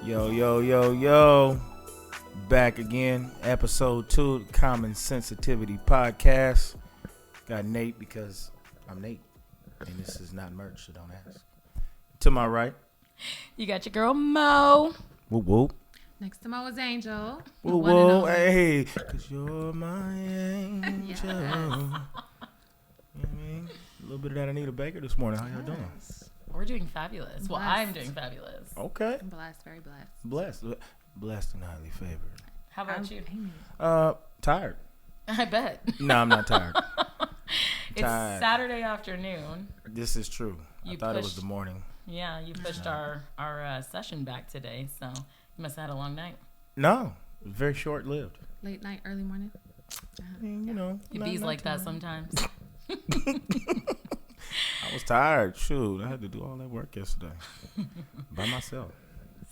Yo, yo, yo, yo. Back again. Episode 2 of the Common Sensitivity Podcast. Got Nate because I'm Nate. And this is not merch, so don't ask. To my right. You got your girl Mo. Whoop, whoop. Next to Mo is Angel. Whoop, whoop. Hey, because you're my angel. Yes. You know what I mean? A little bit of that Anita Baker this morning. How y'all doing? We're doing fabulous. Well, Blessed. I'm doing fabulous. Okay. I'm blessed, very blessed. Blessed and highly favored. How about you? Tired. I bet. No, I'm not tired. It's Tired. Saturday afternoon. This is true. I thought it was pushed- the morning. Yeah, you pushed our session back today, so you must have had a long night. No, it was very short-lived. Late night, early morning. I mean, you know. It not- bees not like too that long. sometimes. I was tired. Shoot, I had to do all that work yesterday by myself.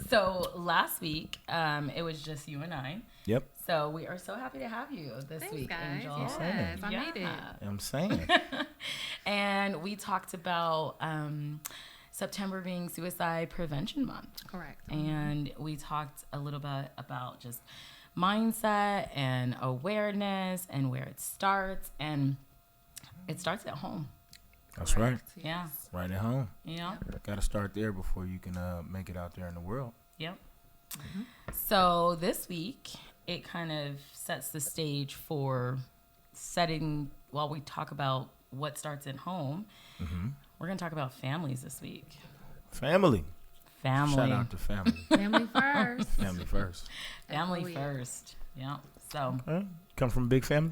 So last week, it was just you and I. Yep. So we are so happy to have you this Thanks, week, guys. Angel. Yes, I made it. I'm saying. And we talked about September being Suicide Prevention Month. Correct. And we talked a little bit about just mindset and awareness and where it starts. And it starts at home. That's right. Yes. Yeah. Right at home. You know? Got to start there before you can make it out there in the world. Yep. So this week, it kind of sets the stage for setting, while we talk about what starts at home, we're going to talk about families this week. Family. Family. Shout out to family. Family first. Family first. Family Absolutely. first. Yeah. So Okay. Come from a big family?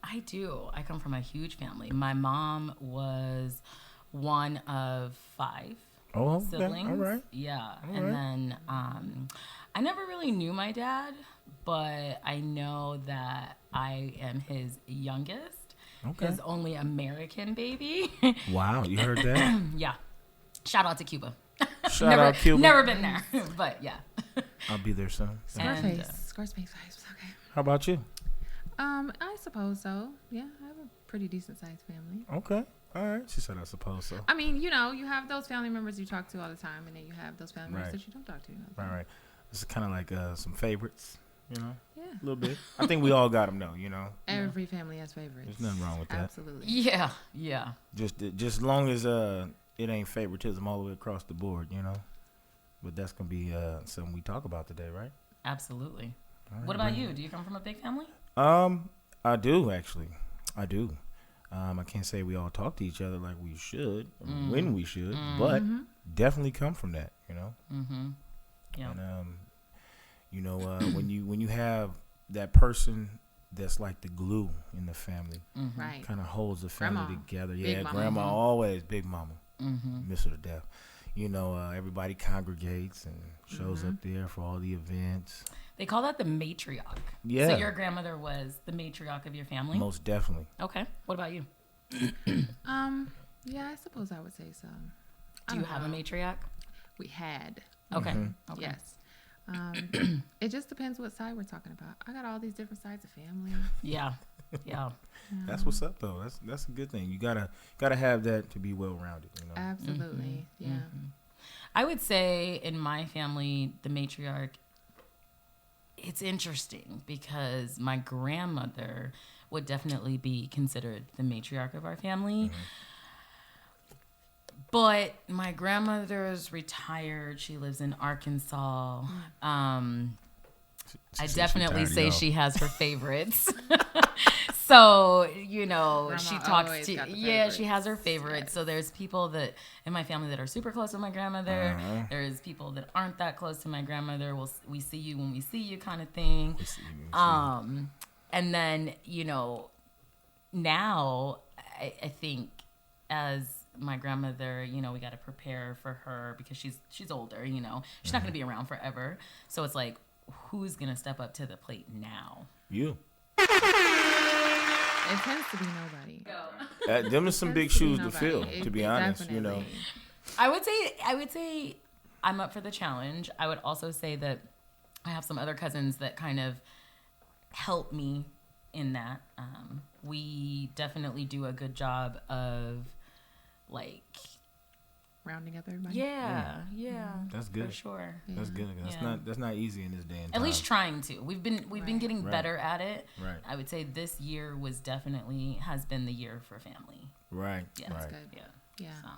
I do. I come from a huge family. My mom was one of 5 Oh, okay. siblings. All right. Yeah. All and right. then I never really knew my dad, but I know that I am his youngest, Okay. his only American baby. Wow, you heard that? Yeah. Shout out to Cuba. Shout out Cuba. Never been there, but yeah. I'll be there soon. And, Scarface vibes. Okay. How about you? I suppose so. Yeah, I have a pretty decent sized family. Okay. All right. She said I suppose so. I mean, you know, you have those family members you talk to all the time, and then you have those family members Right. that you don't talk to. All right. This is kind of like some favorites, you know? Yeah. A little bit. I think we all got them, though, you know? Every family has favorites. There's nothing wrong with that. Absolutely. Yeah. Yeah. Just as long as it ain't favoritism all the way across the board, you know? But that's going to be something we talk about today, right? Absolutely. All right, What about bring you? Do you come from a big family? I do, actually. I do. I can't say we all talk to each other like we should, or when we should, but definitely come from that, you know? Mm-hmm. Yeah. And, you know, when you have that person that's like the glue in the family, Mm-hmm. Right. kind of holds the family Grandma. together. Big Yeah, mama. grandma always, big mama. Mm-hmm. Miss her to death. You know, everybody congregates and shows up there for all the events. They call that the matriarch. Yeah. So your grandmother was the matriarch of your family? Most definitely. Okay. What about you? Yeah, I suppose I would say so. Do you have a matriarch? We had. Okay. Mm-hmm. Okay. Yes. It just depends what side we're talking about. I got all these different sides of family. Yeah. Yeah. That's what's up, though. That's a good thing. You gotta have that to be well rounded. You know. Absolutely. Yeah. I would say in my family, the matriarch, it's interesting because my grandmother would definitely be considered the matriarch of our family. But my grandmother's retired. She lives in Arkansas. I definitely say she has her favorites. So, you know, Grandma she talks always to, got the yeah, she favorites. has her favorites. Yes. So there's people that in my family that are super close with my grandmother. There's people that aren't that close to my grandmother. We see you when we see you kind of thing. We see. And then, you know, now I think as my grandmother, you know, we got to prepare for her because she's older, you know, she's not going to be around forever. So it's like, who's going to step up to the plate now? You. It tends to be nobody. Them are some big shoes to fill, to be honest. You know. Definitely. I would say I'm up for the challenge. I would also say that I have some other cousins that kind of help me in that. We definitely do a good job of like rounding up everybody. Yeah. That's good. For sure. Yeah. That's good. That's not easy in this day and time. At least trying to. We've been getting Right. better at it. Right. I would say this year has been the year for family. Right. Yeah. That's Right. good. Yeah. Yeah. So.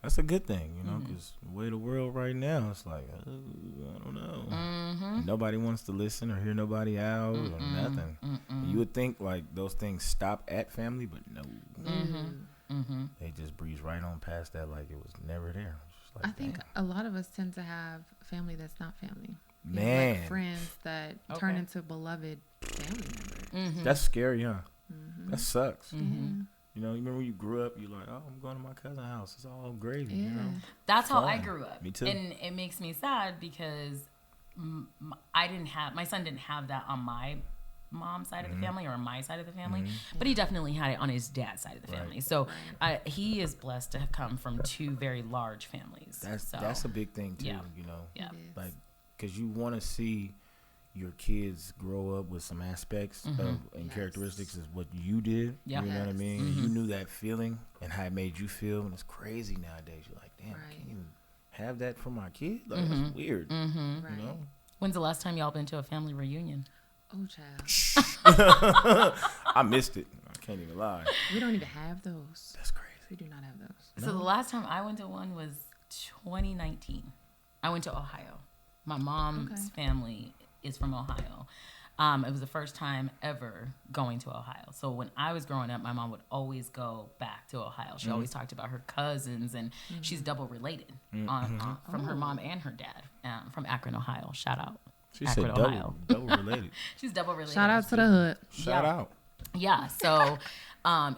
That's a good thing, you know, because the way the world right now, it's like, I don't know. Nobody wants to listen or hear nobody out or nothing. You would think like those things stop at family, but no. They just breeze right on past that like it was never there. Just like, I think damn. a lot of us tend to have family that's not family. You know, Man. like friends that turn into beloved family members. That's scary, huh? That sucks. Yeah. You know, you remember when you grew up, you're like, oh, I'm going to my cousin's house. It's all gravy, you know? That's how I Fun. grew up. Me too. And it makes me sad because my son didn't have that on my mom's side of the family or on my side of the family, but he definitely had it on his dad's side of the family. So he is blessed to have come from two very large families. That's a big thing too, Yeah. you know? Yeah. Like, because you want to see your kids grow up with some aspects of and characteristics is what you did. Yeah. You know what I mean? And you knew that feeling and how it made you feel. And it's crazy nowadays. You're like, damn, I can't even have that for my kid? Like, that's weird. Right. You know? When's the last time y'all been to a family reunion? Oh, child. I missed it. I can't even lie. We don't even have those. That's crazy. We do not have those. So the last time I went to one was 2019. I went to Ohio. My mom's family is from Ohio. It was the first time ever going to Ohio. So when I was growing up, my mom would always go back to Ohio. She always talked about her cousins, and she's double related from her mom and her dad from Akron, Ohio. Shout out. She Akron, said Ohio. double related. She's double related. Shout out to the hood. Shout out. Yeah. So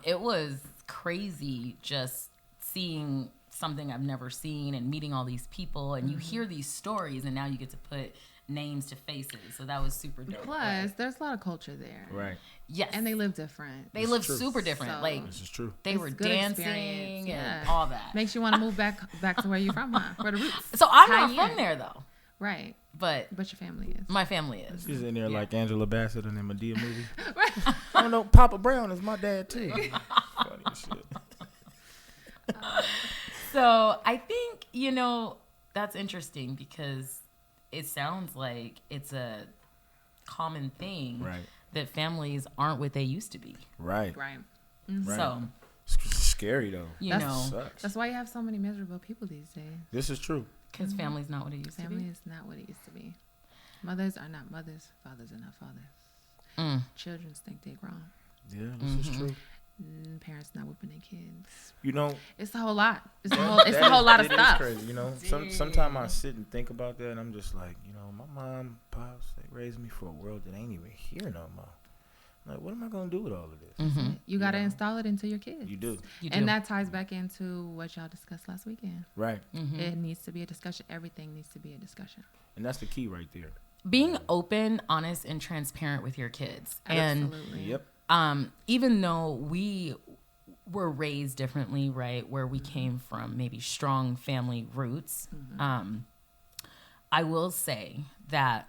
it was crazy just seeing something I've never seen and meeting all these people, and you hear these stories, and now you get to put names to faces. So that was super dope. Plus, there's a lot of culture there. Right. Yes. And they live different. They live super different. So- like This is true. they It's were good dancing experience, and yeah. all that. Makes you want to move back to where you're from, huh? Where the roots. So I'm not Cayenne. from there though, Right. but But your family is. my family is. She's in there Yeah. like Angela Bassett in the Medea movie. I don't know. Papa Brown is my dad too. Funny as shit. So I think, that's interesting because it sounds like it's a common thing Right. that families aren't what they used to be. Right. Right. Right. So, It's scary though. Sucks. That's why you have so many miserable people these days. This is true. because family's not what it used to Family be. is not what it used to be. Mothers are not mothers. Fathers are not fathers. Children think they're grown. Yeah, this is true. Parents not whipping their kids. You know, It's a whole lot. It's a whole lot of it is stuff. crazy, you know. Sometimes I sit and think about that, and I'm just like, my mom, pops, they raised me for a world that ain't even here no more. Like, what am I gonna do with all of this? You got to install it into your kids. You do, And that ties back into what y'all discussed last weekend. right? It needs to be a discussion. Everything needs to be a discussion. And that's the key right there. Being open, honest, and transparent with your kids. And Absolutely. Yep. even though we were raised differently, right, where we came from maybe strong family roots, I will say that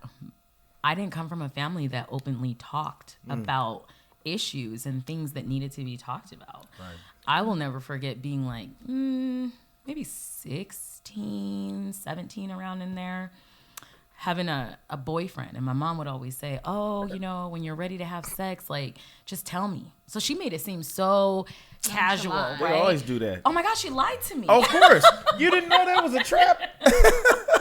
I didn't come from a family that openly talked about issues and things that needed to be talked about. Right. I will never forget being like maybe 16, 17 around in there, having a boyfriend. And my mom would always say, oh, when you're ready to have sex, like, just tell me. So she made it seem so casual, Nonchalant. They right? always do that. Oh my gosh, she lied to me. Of course. You didn't know that was a trap?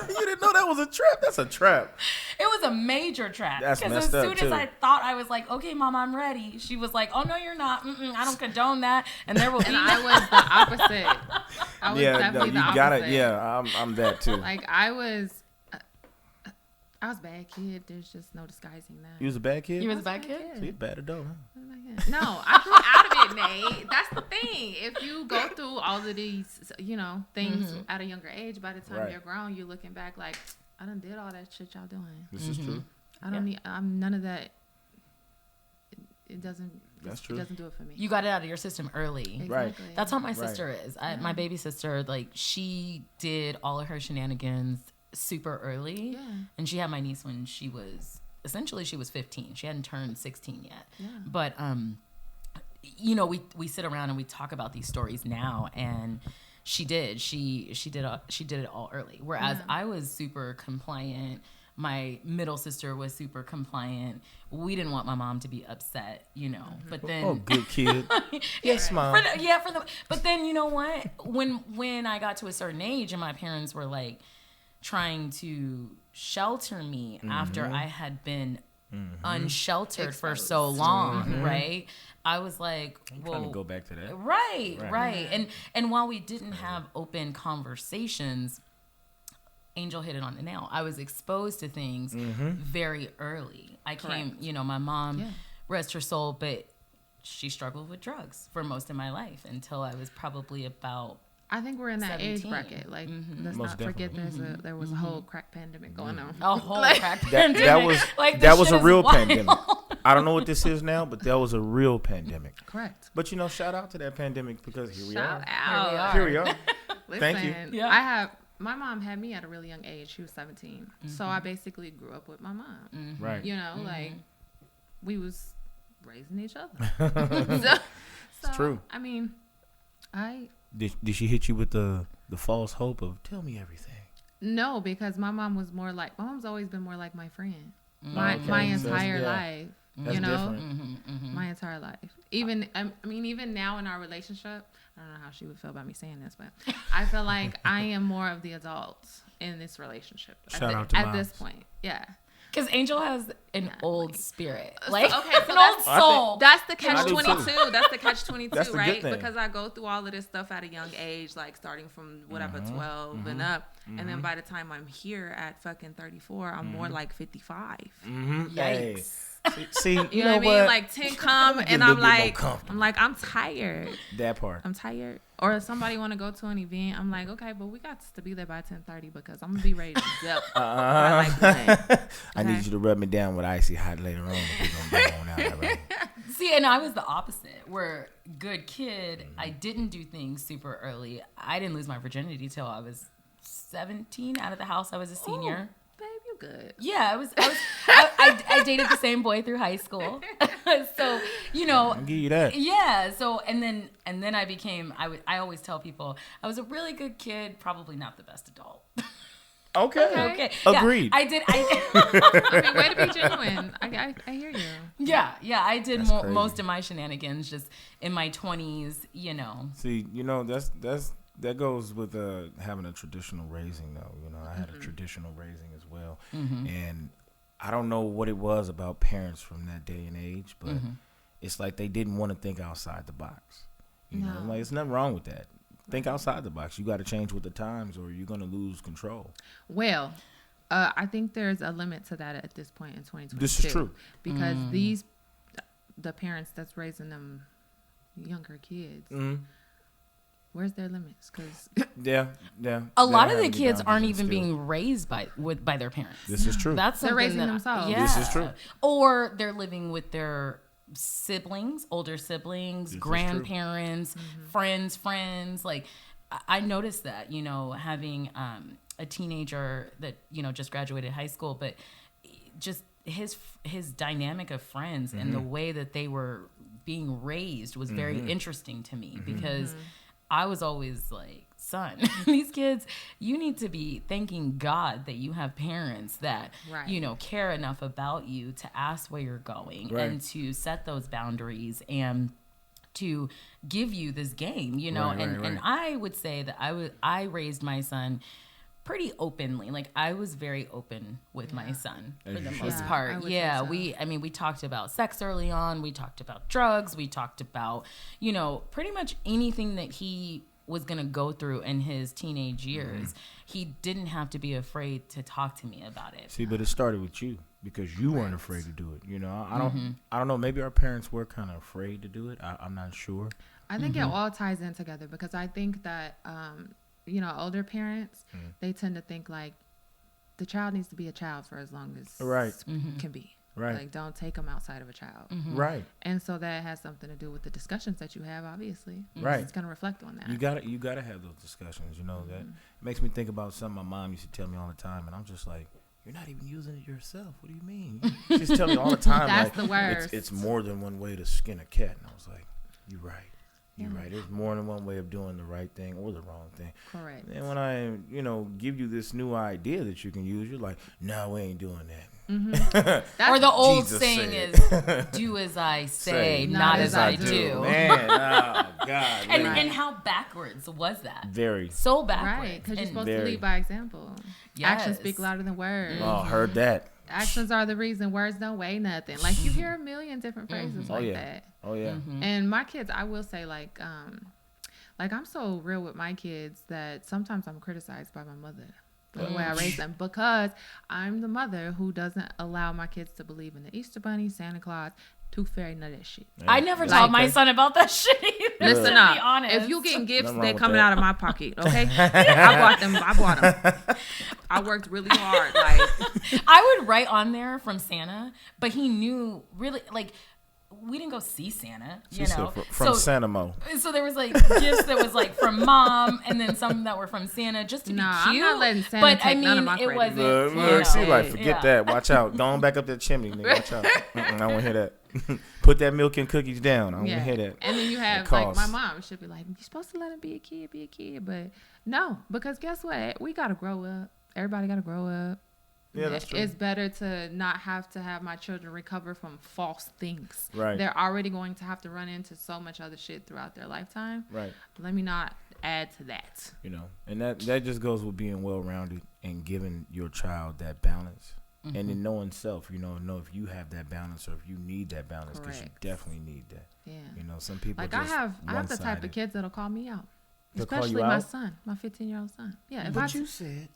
You didn't know that was a trap? That's a trap. It was a major trap. That's Because messed as up, soon as too. I thought I was like, okay, mom, I'm ready, she was like, oh, no, you're not. I don't condone that. And there will be And I was the opposite. I was Yeah, no, definitely you the opposite. got it. Yeah, I'm that too. Like I was a bad kid. There's just no disguising that. You was a bad kid? You was a bad kid? So you a bad adult, huh? No, I grew out of it, Nate. That's the thing. If you go through all of these, things at a younger age, by the time Right. you're grown, you're looking back like, I done did all that shit y'all doing. This is true. I don't need. I'm none of that. It doesn't. That's It true. doesn't do it for me. You got it out of your system early. Right. Exactly. That's how my Right. sister is. My baby sister, like, she did all of her shenanigans super early. Yeah. And she had my niece when she was 15. She hadn't turned 16 yet. Yeah. But, we sit around and we talk about these stories now, and she did. She did it all early. Whereas I was super compliant. My middle sister was super compliant. We didn't want my mom to be upset, But then, good kid. Yes, mom. But then, you know what? When I got to a certain age, and my parents were like trying to shelter me after I had been unsheltered for so long, right? I was like, well, trying to go back to that. Right. And while we didn't have open conversations, Angel hit it on the nail. I was exposed to things very early. I came, my mom, rest her soul, but she struggled with drugs for most of my life until I was probably about I think we're in that 17. age bracket. Like, let's Most not forget there was a whole crack pandemic going on. a whole crack pandemic. That was shit a is real wild. pandemic. I don't know what this is now, but that was a real pandemic. Correct. But shout out to that pandemic because here we Shout are. out. Here we are. Listen, Thank you. Yeah. My mom had me at a really young age. She was 17. So I basically grew up with my mom. Right. Like we was raising each other. so, It's true. I mean, Did she hit you with the false hope of tell me everything? No, because my mom's always been more like my friend. My Okay. entire life. That's different. My entire life. Even now in our relationship, I don't know how she would feel about me saying this, but I feel like I am more of the adult in this relationship. Shout out to at moms. this point. Yeah. Because Angel has an old spirit. So Like, an old soul. That's the I do catch-22. That's the catch-22, That's the good right? thing. Because I go through all of this stuff at a young age, like starting from 12 and up. And then by the time I'm here at fucking 34, I'm more like 55. Hey. Yikes. See, You know what I mean? Like 10 come and I'm like, I'm tired. that part. I'm tired. Or if somebody want to go to an event, I'm like, okay, but we got to be there by 10:30 because I'm gonna be ready to zip. I need you to rub me down with icy hot later on. If we're gonna go on out, all right? See, and I was the opposite. Where good kid, I didn't do things super early. I didn't lose my virginity till I was 17. Out of the house, I was a senior. Babe, you good. Yeah, I dated the same boy through high school. So, I'll give you that. Yeah. So, and then I became, I always tell people I was a really good kid, probably not the best adult. Okay. Yeah, Agreed. I did. I mean, way to be genuine. I hear you. Yeah. I did That's crazy. most of my shenanigans just in my 20s, See, that goes with having a traditional raising, though. I had a traditional raising as well, and I don't know what it was about parents from that day and age, but it's like they didn't want to think outside the box. I'm like, there's nothing wrong with that. Think outside the box. You got to change with the times, or you're gonna lose control. Well, I think there's a limit to that at this point in 2022. This is true because the parents that's raising them younger kids. Where's their limits? Because yeah. A lot of the kids aren't even being raised by their parents. This is true. That's they're raising themselves. Yeah. This is true. Or they're living with their siblings, older siblings, grandparents, friends. Like I noticed that, having a teenager that, just graduated high school, but just his dynamic of friends and the way that they were being raised was very interesting to me because I was always like, son, these kids, you need to be thanking God that you have parents that, care enough about you to ask where you're going and to set those boundaries and to give you this game, And I would say that I raised my son pretty openly. Like I was very open with my son for the most part. Yeah. We talked about sex early on. We talked about drugs. We talked about, pretty much anything that he was going to go through in his teenage years. He didn't have to be afraid to talk to me about it. See, but it started with you because you weren't afraid to do it. I don't know. Maybe our parents were kind of afraid to do it. I'm not sure. I think it all ties in together because I think that, older parents, they tend to think like the child needs to be a child for as long as can be. Right. Like don't take them outside of a child. Right. And so that has something to do with the discussions that you have, obviously. Right. It's going to reflect on that. You gotta have those discussions. That makes me think about something my mom used to tell me all the time, and I'm just like, you're not even using it yourself. What do you mean? She used to tell me all the time. That's like, the worst. It's more than one way to skin a cat, and I was like, you're right. You're right. There's more than one way of doing the right thing or the wrong thing. Correct. And when I, give you this new idea that you can use, you're like, no, we ain't doing that. Mm-hmm. Or the old Jesus saying said. is, do as I say, not as I do. Man, oh, God. And how backwards was that? Very. So backwards. Right, because you're supposed to lead by example. Yes. Actions speak louder than words. Oh, heard that. Actions are the reason, words don't weigh nothing. Like, you hear a million different phrases that. Oh, yeah. Mm-hmm. And my kids, I will say, like I'm so real with my kids that sometimes I'm criticized by my mother for the way I raise them, because I'm the mother who doesn't allow my kids to believe in the Easter Bunny, Santa Claus, Tooth Fairy, none of that shit. I never taught my son about that shit either. Listen to up. Be honest. If you getting gifts, they're coming out of my pocket, okay? I bought them. I worked really hard. Like, I would write on there from Santa, but he knew really, like, we didn't go see Santa, you know. From Santa Mo. So there was like gifts that was like from mom, and then some that were from Santa, just to be cute. I'm not letting Santa take none of my credit. It wasn't. Look, she like, forget that. Watch out. Go on back up that chimney, nigga. Watch out. I don't want to hear that. Put that milk and cookies down. I don't want to hear that. And then you have, like, my mom should be like, you're supposed to let him be a kid. But no, because guess what? We got to grow up. Everybody got to grow up. Yeah, that's true. It's better to not have to have my children recover from false things. Right. They're already going to have to run into so much other shit throughout their lifetime. Right. Let me not add to that. And that just goes with being well-rounded and giving your child that balance. Mm-hmm. And then knowing self, know if you have that balance or if you need that balance, because you definitely need that. Yeah. Some people like just I have the type of kids that'll call me out. They'll Especially my son, my 15-year-old son. Yeah, if you said.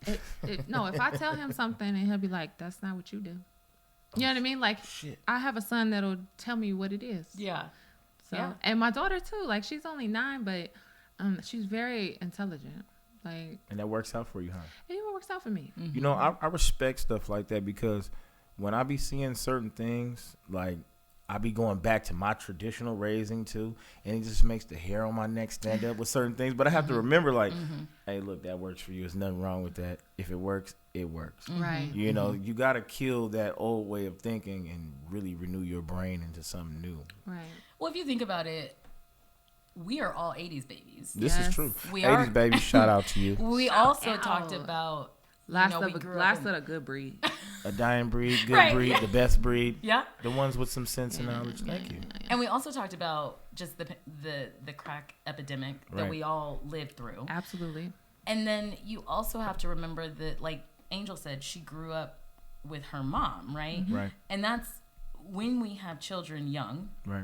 If I tell him something and he'll be like, that's not what you do. You know what I mean? Like, shit. I have a son that'll tell me what it is. Yeah. So, and my daughter too. Like, she's only 9, but she's very intelligent. Like, and that works out for you, huh? It works out for me. Mm-hmm. I respect stuff like that, because when I be seeing certain things, like, I be going back to my traditional raising too, and it just makes the hair on my neck stand up with certain things. But I have to remember, like, hey, look, that works for you. There's nothing wrong with that. If it works, it works. Right. You got to kill that old way of thinking and really renew your brain into something new. Right. Well, if you think about it, we are all 80s babies. This is true. We 80s are. babies, shout out to you. We also talked about last of a good breed. A dying breed, good breed, the best breed. Yeah. The ones with some sense and knowledge. Thank you. And we also talked about just the crack epidemic that we all lived through. Absolutely. And then you also have to remember that, like Angel said, she grew up with her mom, right? Right. And that's when we have children young. Right.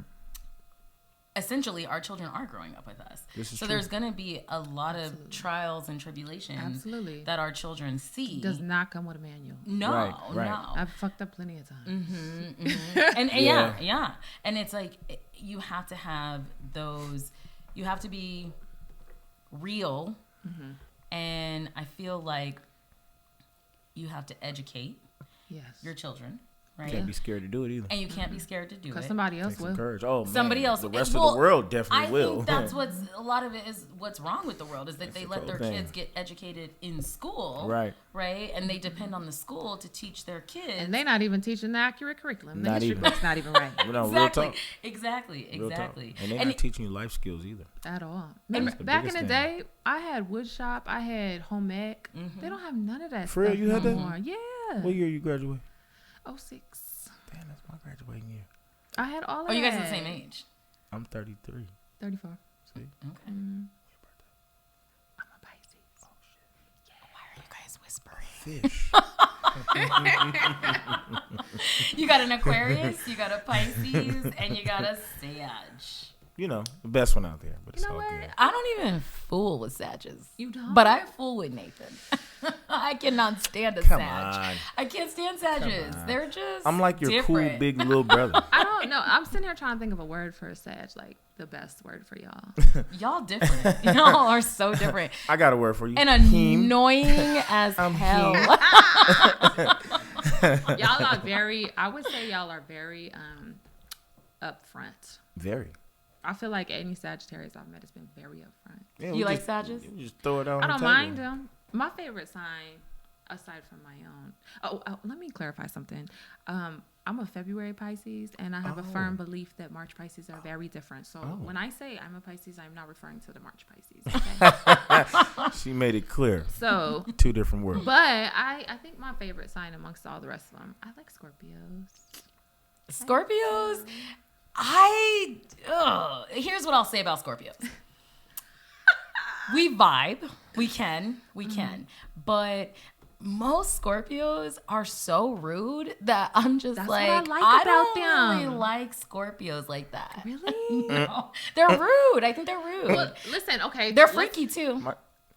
Essentially, our children are growing up with us. This is so true. There's going to be a lot of trials and tribulations that our children see. It does not come with a manual. No, right. no. I've fucked up plenty of times. And yeah. And it's like, you have to have those, you have to be real. And I feel like you have to educate your children. Right. You can't be scared to do it either. And you can't be scared to do it. Because somebody else will. Courage. Oh, somebody else. The rest of the world definitely will. I think that's a lot of it is what's wrong with the world is that they let their kids get educated in school. Right. Right. And they depend on the school to teach their kids. And they're not even teaching the accurate curriculum. The Not history even. book's not even right. No, exactly. Real talk. Exactly. Real talk. And they're and not teaching you life skills either. At all. That's Back the in the biggest day, I had wood shop. I had home ec. They don't have none of that For real, stuff you had no that? more. Yeah. What year you graduated? 06. Damn, that's my graduating year. I had all of that. Oh, you guys are the same age? I'm 33. 34. See? Okay. I'm a Pisces. Oh, shit. Yeah. Why are you guys whispering? Fish. You got an Aquarius, you got a Pisces, and you got a Sag. The best one out there, but it's all what? good. I don't even fool with Sages. You don't? But I fool with Nathan. I cannot stand a Come Sag. on. I can't stand Sages. They're just I'm like your different. cool big little brother. I don't know. I'm sitting here trying to think of a word for a Sag, like the best word for y'all. Y'all different. Y'all are so different. I got a word for you. And annoying as hell. Y'all are very, I would say y'all are very upfront. Very. I feel like any Sagittarius I've met has been very upfront. Yeah, You like Sages? You just throw it out on I the don't table. mind them. My favorite sign, aside from my own. Let me clarify something. I'm a February Pisces, and I have a firm belief that March Pisces are very different. So when I say I'm a Pisces, I'm not referring to the March Pisces. Okay? She made it clear. So 2 different words. but I think my favorite sign amongst all the rest of them, I like Scorpios. Scorpios, here's what I'll say about Scorpios. We vibe. We can. But most Scorpios are so rude that I'm just That's like, what I like I about don't really them. like Scorpios like that. Really? No, they're rude. I think they're rude. Well, listen, okay. They're freaky too.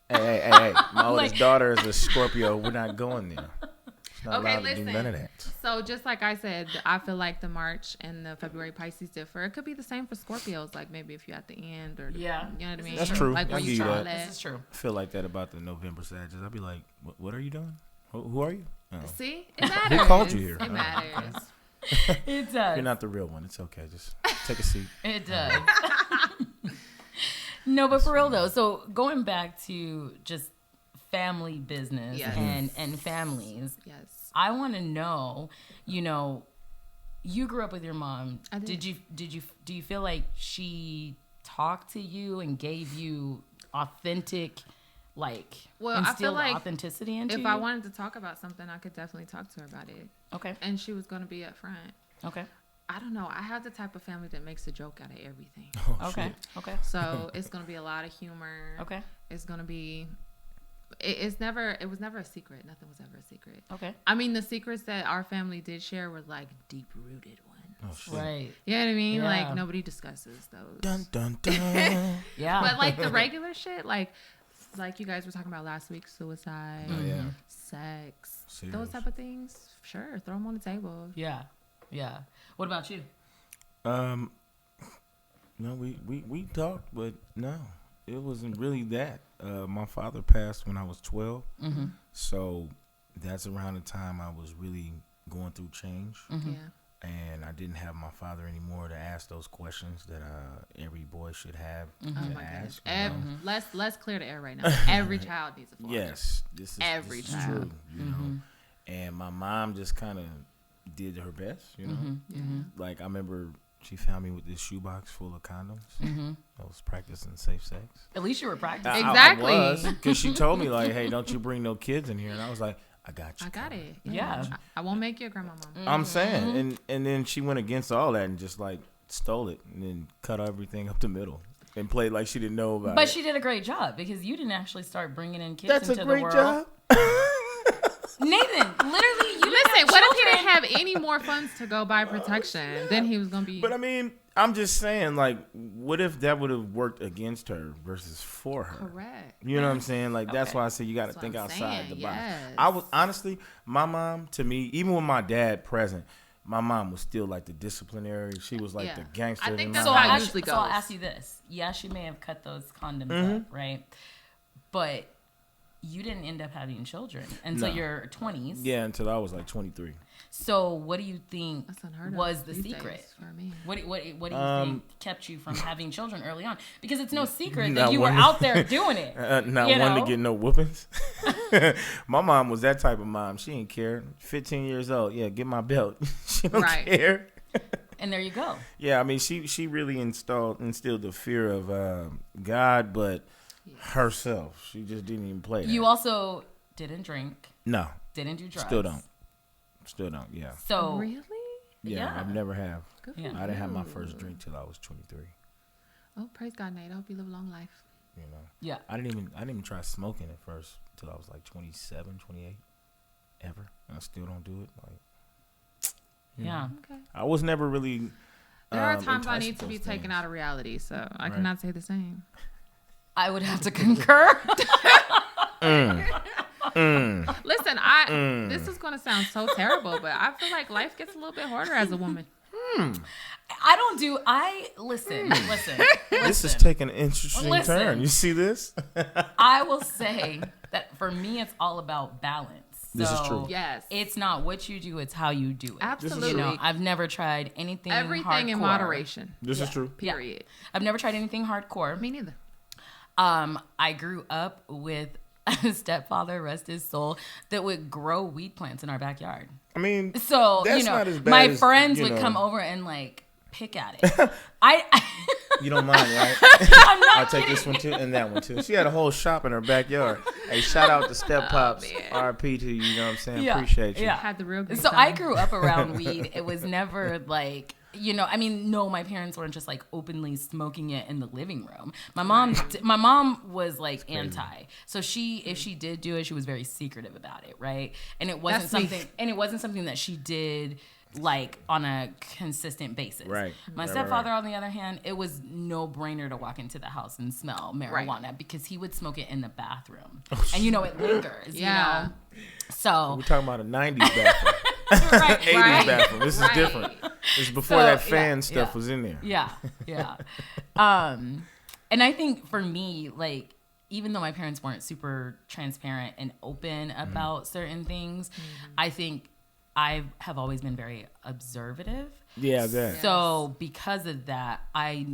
Hey. My oldest daughter is a Scorpio. We're not going there. She's not allowed to do none of that. So just like I said, I feel like the March and the February Pisces differ. It could be the same for Scorpios, like maybe if you're at the end or Yeah. you know what I mean? That's true. Like I'll when give you you draw that. This is true. I feel like that about the November Sagittarius. I'll be like, what are you doing? Who are you? Oh. See? It matters. Who called you here? It matters. It does. You're not the real one. It's okay. Just take a seat. It does. No, but for real though. So going back to just family business Yes. and families, Yes. I want to know, you grew up with your mom. I did. Do you feel like she talked to you and gave you authentic, like, Well, I feel instilled like authenticity into If you? I wanted to talk about something, I could definitely talk to her about it. Okay. And she was going to be up front. Okay. I don't know. I have the type of family that makes a joke out of everything. Oh, Okay. shit. Okay. So it's going to be a lot of humor. Okay. It's going to be... It was never a secret. Nothing was ever a secret. Okay. I mean, the secrets that our family did share were like deep-rooted ones. Oh, shit. Right. You know what I mean? Yeah. Like, nobody discusses those. Dun, dun, dun. Yeah. But like the regular shit, like you guys were talking about last week, suicide, Oh, yeah. sex, Serious. those type of things. Sure, throw them on the table. Yeah. Yeah. What about you? No, we talked, but no, it wasn't really that. My father passed when I was 12, Mm-hmm. so that's around the time I was really going through change, Mm-hmm. Yeah. and I didn't have my father anymore to ask those questions that every boy should have Mm-hmm. to Oh my goodness. ask. you know? Let's clear the air right now. Every child needs a father. Yes, this Every is child. true. You know, and my mom just kind of did her best. You know, Mm-hmm. like I remember she found me with this shoebox full of condoms. Mm-hmm. I was practicing safe sex. At least you were practicing. Exactly. Because she told me like, "Hey, don't you bring no kids in here," and I was like, "I got you. I got covered." it. Yeah. I won't make you a grandmama. I'm saying, and then she went against all that and just like stole it and then cut everything up the middle and played like she didn't know about But it. she did a great job because you didn't actually start bringing in kids That's into a great the world. job. Nathan, literally, you Listen, didn't what have if he didn't children. have any more funds to go buy protection? Then he was gonna be. But I mean, I'm just saying, like, what if that would have worked against her versus for her? correct. You know what I'm saying? Like, that's Okay. why I say you got to That's think what I'm outside saying, the box. yes. I was honestly, my mom, to me, even with my dad present, my mom was still like the disciplinary. She was like Yeah. the gangster. I think in that's my So, how it house. usually so I'll goes. ask you this. Yeah, she may have cut those condoms Mm-hmm. up, right? But you didn't end up having children until No. your 20s. Yeah, until I was like 23. So what do you think That's unheard of was the these secret? days for me. What do you think kept you from having children early on? Because it's no secret Not that you were one- out there doing it. Not You one know? to get no whoopings. My mom was that type of mom. She didn't care. 15 years old. Yeah, get my belt. She don't Right. care. And there you go. Yeah, I mean, she really instilled the fear of God, but herself. She just didn't even play that. You also didn't drink, No, didn't do drugs. Still don't. Yeah. So Really? Yeah, Yeah. I've never have. Good Yeah. for I didn't have my you. first drink till I was 23. Oh, praise God, Nate. I hope you live a long life. You know, yeah. I didn't even try smoking at first till I was like 27, 28, ever. And I still don't do it. Like, you know. Yeah. Okay. I was never really. There are times I enticed need with to be those taken things. out of reality, so I Right. cannot say the same. I would have to concur. Listen, this is going to sound so terrible, but I feel like life gets a little bit harder as a woman. Listen. This is taking an interesting Listen. turn. You see this? I will say that for me, it's all about balance. This is So true. Yes. It's not what you do; it's how you do it. Absolutely. You know, I've never tried anything. Everything in hardcore. moderation. This is true. Period. I've never tried anything hardcore. Me neither. I grew up with stepfather, rest his soul, that would grow weed plants in our backyard. I mean, So, that's you know, not as bad my as, friends you would know. come over and like pick at it. I You don't mind, right? I'm not I'll take this one too and that one too. She had a whole shop in her backyard. Hey, shout out to Step Pops. man. RP to you, you know what I'm saying? Yeah, Appreciate you. yeah. Had the real good So time. I grew up around weed. It was never like, you know, I mean, no, my parents weren't just like openly smoking it in the living room. My mom was like anti. So if she did do it, she was very secretive about it, right? And it wasn't something that she did like on a consistent basis. Right. My stepfather, on the other hand, it was no brainer to walk into the house and smell marijuana because he would smoke it in the bathroom. And you know, it lingers, Yeah. you know? So We're talking about a 90s bathroom. right, 80s right. bathroom. This is different. This is before So, that fan yeah, stuff yeah. was in there. Yeah, yeah. And I think for me, like, even though my parents weren't super transparent and open about certain things, I think I have always been very observative. Yeah, that. So because of that, I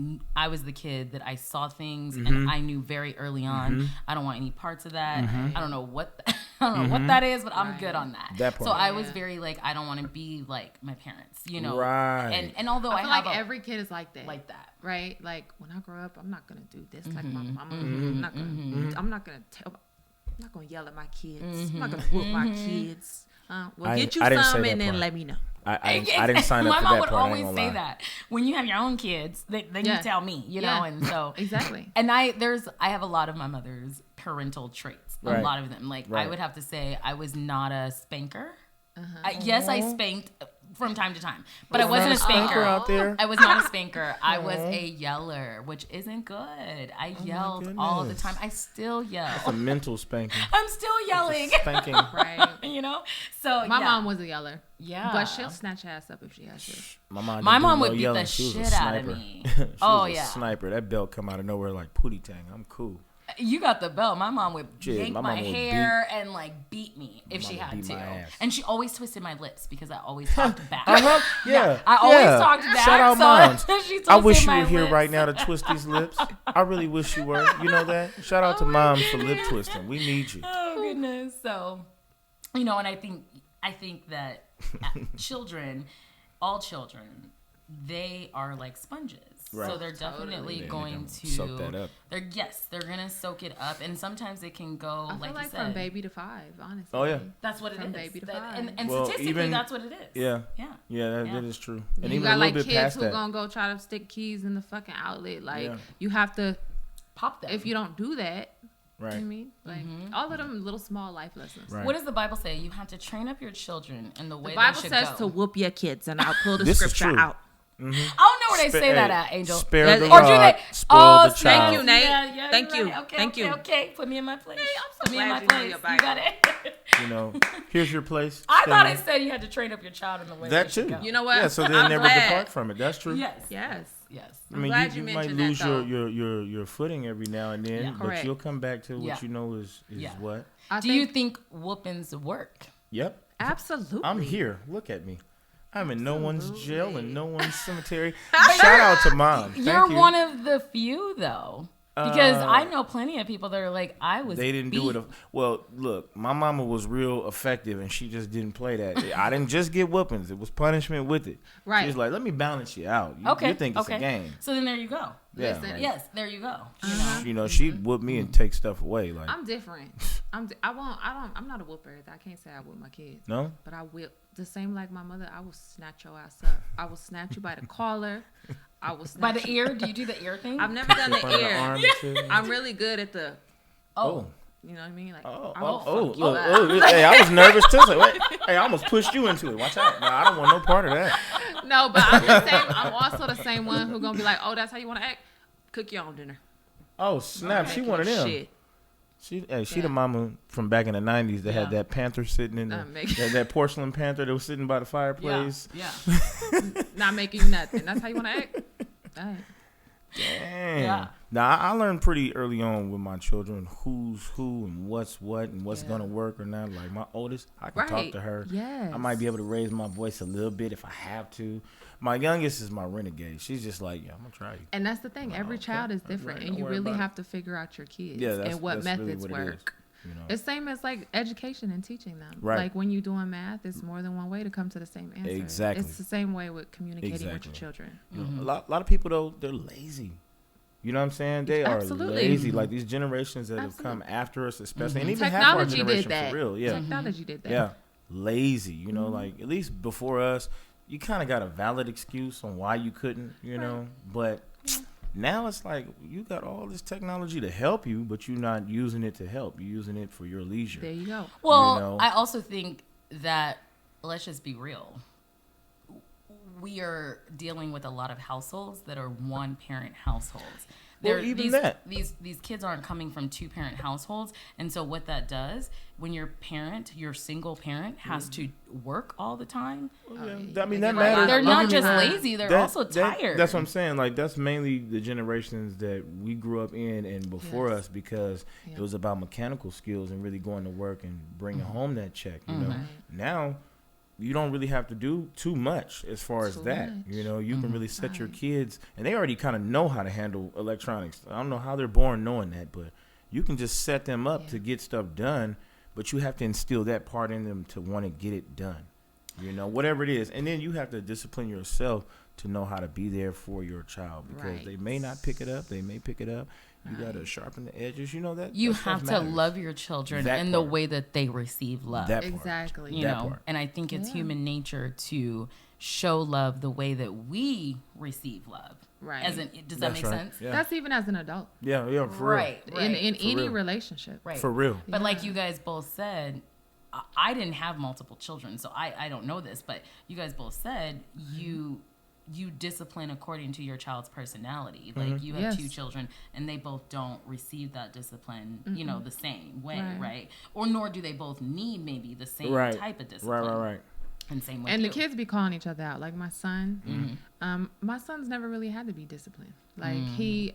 was the kid that I saw things and I knew very early on, I don't want any parts of that. I don't know what that is, but I'm good on that. That part. So I was very like, I don't want to be like my parents, you know. Right. And although I I feel have like every kid is like that. like that. Right? Like when I grow up, I'm not gonna do this like my mama. I'm not gonna yell at my kids. I'm not gonna whoop my kids. Well, get you I didn't say some that and then part. let me know. I didn't sign up My for mom that would part. always say that when you have your own kids, then you tell me, you know, and so Exactly. And I have a lot of my mother's parental traits. Right. A lot of them. Like I Right. would have to say I was not a spanker. Yes, I spanked from time to time, but I wasn't a spanker. out there. I was not a spanker. I was a yeller, which isn't good. I yelled all the goodness. time. I still yell. It's a mental spanking. I'm still yelling. Spanking. Right. You know? So My yeah. mom was a yeller. Yeah. But she'll snatch your ass up if she has to. My mom, My didn't do mom no would beat yelling. the She was a shit out of sniper. me. She Oh, was a yeah. sniper. That belt come out of nowhere like Pootie Tang. I'm cool. You got the belt. My mom would Shit, yank my my mama would hair and like beat me if My she mama had beat to. my ass. And she always twisted my lips because I always talked back. Yeah. I always talked back. Shout out so moms. she I twisted wish you my were here lips. right now to twist these lips. I really wish you were. You know that? Shout out to moms for lip twisting. We need you. Oh goodness. So, you know, and I think that children, all children, they are like sponges. Right. So they're definitely They're going gonna to soak that up. They're gonna soak it up, and sometimes it can go I feel like like you said. from baby to 5, honestly. Oh, yeah. That's what it is. From baby to That- 5. and Well, statistically, even- that's what it is. Yeah. Yeah. Yeah, Yeah. that is true. And You even got a little like bit kids past who that. gonna go try to stick keys in the fucking outlet. Like Yeah. you have to, Pop them. if you don't do that, you know what I Right. mean? Like all of them little small life lessons. Right. What does the Bible say? You have to train up your children in the way The Bible they should says go. to whoop your kids, and I'll pull the This is scripture true. out. I don't know where they say that at, Angel. Spare the Or do rod, they- spoil Oh, the thank child. Thank you, Nate. Yeah, Thank you're you. right. Okay, Thank okay, you. Okay, put me in my place. I'm so Put me in my glad you know place. your You got it. You know, here's your place. I Stay thought there. it said you had to train up your child in the way That they should too. go. You know what? Yeah, so they'll I'm never glad. depart from it. That's true. Yes. Yes. Yes. I mean, glad you you might mentioned that, lose though. your footing every now and then, Yeah. but Correct. you'll come back to what Yeah. you know is Yeah. what. Do you think whoopings work? Yep. Absolutely. I'm here. Look at me. I'm in no one's jail and no one's cemetery. Shout out to mom. Thank You're you. one of the few, though. Because I know plenty of people that are like, I was They didn't do it. Well, look, my mama was real effective, and she just didn't play that. I didn't just get whoopings; it was punishment with it. Right. She was like, "Let me balance you out. You, Okay. you think it's okay. a game? So then there you go. Yeah. Listen, like, Yes, there you go. You know, she'd whoop me and take stuff away. Like, I'm different. I'm not a whooper. I can't say I whoop my kids. no, But I will. The same like my mother, I will snatch your ass up. I will snatch you by the collar. I will snatch By the you. ear? Do you do the ear thing? I've never done in front of the the ear. arm and shit. I'm really good at the, Oh. you know what I mean? Like, Oh, I will oh, fuck you look, up. oh, hey, I was nervous too. So, wait, hey, I almost pushed you into it. Watch out. No, I don't want no part of that. No, but I'm the same. I'm also the same one who gonna be like, oh, that's how you want to act? Cook your own dinner. Oh, snap. She Making one of them. Shit. She the Yeah. mama from back in the 90s that had Yeah. that panther sitting in the, making- that porcelain panther that was sitting by the yeah. fireplace. Yeah. Not making you nothing. That's how you want to act? All right. Damn. Yeah. Now, I learned pretty early on with my children who's who and what's what and what's Yeah. going to work or not. Like my oldest, I can talk Right. to her. Yes. I might be able to raise my voice a little bit if I have to. My youngest is my renegade. She's just like, yeah, I'm going to try you. And that's the thing. Every okay. child is All different, right, and don't you worry really about it. have to figure out your kids Yeah, that's and what really methods what it is. work. You know, It's same as like education and teaching them. Right. Like when you're doing math, it's more than one way to come to the same answer. Exactly. It's the same way with communicating with Exactly. your children. you know, a lot of people though, they're lazy. You know what I'm saying? They Absolutely. are lazy. Like these generations that have come Absolutely. after us, especially, and even half our Technology generation did that. for real. Yeah, Technology did that. yeah, lazy. You know, like at least before us, you kind of got a valid excuse on why you couldn't. You know, but now it's like you got all this technology to help you, but you're not using it to help. You're using it for your leisure. There you go. Well, You know? I also think that, let's just be real, we are dealing with a lot of households that are one-parent households. Well, even that. These kids aren't coming from two-parent households, and so what that does, when your single parent, has to work all the time, I mean, that Right. matters. they're Don't not get me just wrong. lazy, they're also tired. That's what I'm saying. Like, that's mainly the generations that we grew up in and before Yes. us, because Yeah. it was about mechanical skills and really going to work and bringing home that check. You know, now you don't really have to do too much as far as Too that. much. You know, you can really set your Right. kids, and they already kind of know how to handle electronics. I don't know how they're born knowing that, but you can just set them up to get stuff done. But you have to instill that part in them to want to get it done. You know, whatever it is. And then you have to discipline yourself to know how to be there for your child, because they may not pick it up. They may pick it up. You got to sharpen the edges. You know that. You that stuff have to matters. love your children That in the part. way that they receive love. That part. Exactly. You That know, part. and I think it's Yeah. human nature to show love the way that we receive love. Right. Does that That's make right. sense? Yeah. That's even as an adult. Yeah, for Right. In any real. relationship. Right. real. For real. But like you guys both said, I didn't have multiple children, so I don't know this, but you guys both said you discipline according to your child's personality. Like you have Yes. 2 children and they both don't receive that discipline, you know, the same way, Right. right? Or nor do they both need maybe the same Right. type of discipline. Right. And same with And you. the kids be calling each other out. Like my son, my son's never really had to be disciplined. Like he's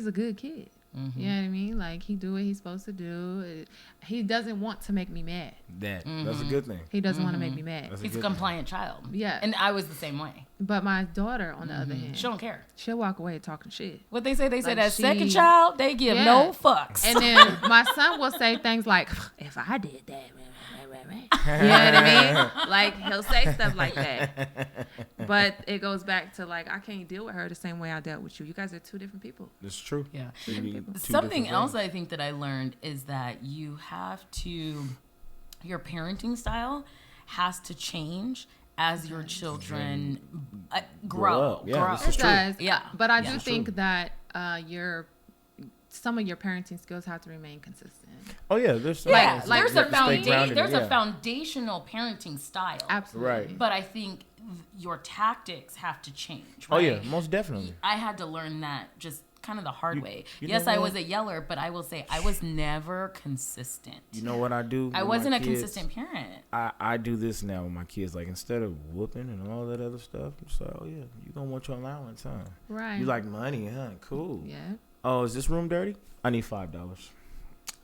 a good kid. You know what I mean? Like he do what he's supposed to do. He doesn't want to make me mad. That's a good thing. He doesn't want to make me mad. That's He's a good thing. compliant child. Yeah. And I was the same way. But my daughter, on the other hand, She don't care. she'll walk away talking shit. What they say Like that second she- child, they give Yeah. no fucks. And then my son will say things like, if I did that, you know what I mean? Like he'll say stuff like that. But it goes back to like, I can't deal with her the same way I dealt with you. You guys are 2 different people. It's true. Yeah. You need two Something different else things. I think that I learned is that you have to, your parenting style has to change as your children grow. up. Yeah, grow. this is It true. does. Yeah. But I Yeah. do think that some of your parenting skills have to remain consistent. Oh yeah, there's Yeah, like, there's you a have to stay grounded, there's yeah. a foundational parenting style. Absolutely. Right. But I think your tactics have to change. Oh Right? yeah, most definitely. I had to learn that just kind of the hard way. you Yes, know I what? was a yeller, but I will say I was never consistent. You know what I do? I with my wasn't a kids? consistent parent. I do this now with my kids. Like instead of whooping and all that other stuff, it's like, oh yeah, you gonna want your allowance, huh? Right. You like money, huh? Cool. Yeah. Oh, is this room dirty? I need $5.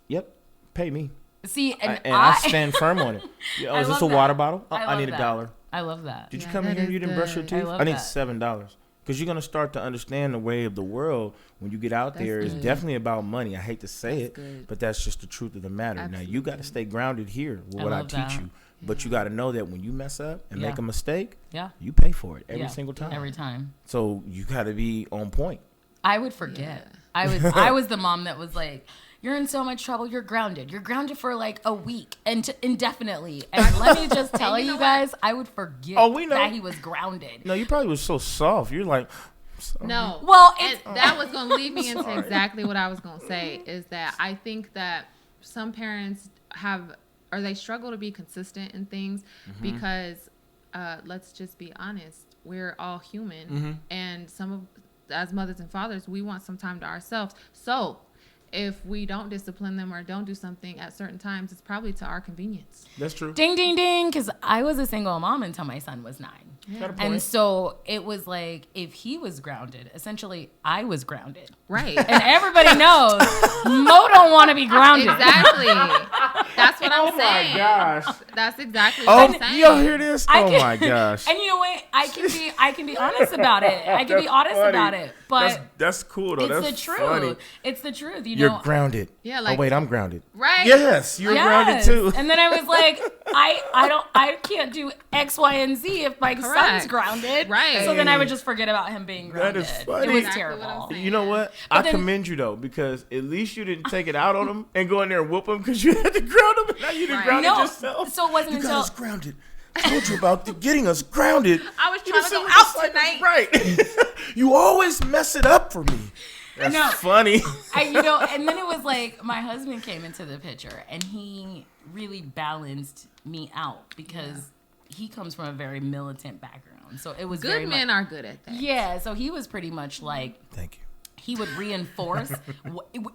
Yep, pay me. See, and I stand firm on it. Yeah, oh, I is this love a water that. bottle? Oh, I I love need that. $1. I love that. Did you Yeah, come in that here and is you didn't brush your good. teeth? love I need that. $7. Because you're gonna start to understand the way of the world when you get out That's there. It's good. definitely about money. I hate to say That's it, good. but that's just the truth of the matter. Now you got to Absolutely. stay grounded here with I what I love teach that. you, but you got to know that when you mess up and Yeah. make a mistake, Yeah. you pay for it every Yeah. single time. Every time. So you got to be on point. I would forget. I was the mom that was like, "You're in so much trouble. You're grounded. You're grounded for like a week and indefinitely." And let me just tell you guys, I would forget Oh, we know. that he was grounded. No, you probably was so soft. You're like, No. Well, And it's that was going to lead me into Sorry. exactly what I was going to say, is that I think that some parents they struggle to be consistent in things because, let's just be honest, we're all human. And as mothers and fathers, we want some time to ourselves. So if we don't discipline them or don't do something at certain times, it's probably to our convenience. that's true. ding, ding, ding, because I was a single mom until my son was 9. Got a point. And so it was like, if he was grounded, essentially I was grounded. Right. And everybody knows Mo don't want to be grounded. Exactly. That's what I'm Oh saying. my gosh. That's exactly what I'm saying. Y'all hear this? I Oh can- my gosh. And you know what? I can be honest about it. I can be That's honest funny. about it. But That's cool though. it's That's the truth. funny. It's the truth. You You're know. grounded. Yeah, Oh like- wait, I'm grounded. Right. Yes, you're grounded Yes. too. And then I was like, I can't do X, Y, and Z if my son's Correct. grounded. Right. So then I would just forget about him being That grounded. is funny. It was Exactly what I'm terrible. saying. You know what? But I then- commend you though, because at least you didn't take it out on him and go in there and whoop him because you had to ground him and now you didn't Right. ground No, yourself. so it wasn't you until- got us grounded. I told you about getting us grounded. I was You trying just to go said we out just like- tonight. Right. You always mess it up for me. That's No. funny. And then it was like my husband came into the picture and he really balanced me out because he comes from a very militant background. So it was very Good men much, are good at that. yeah. So he was pretty much like, Thank you. he would reinforce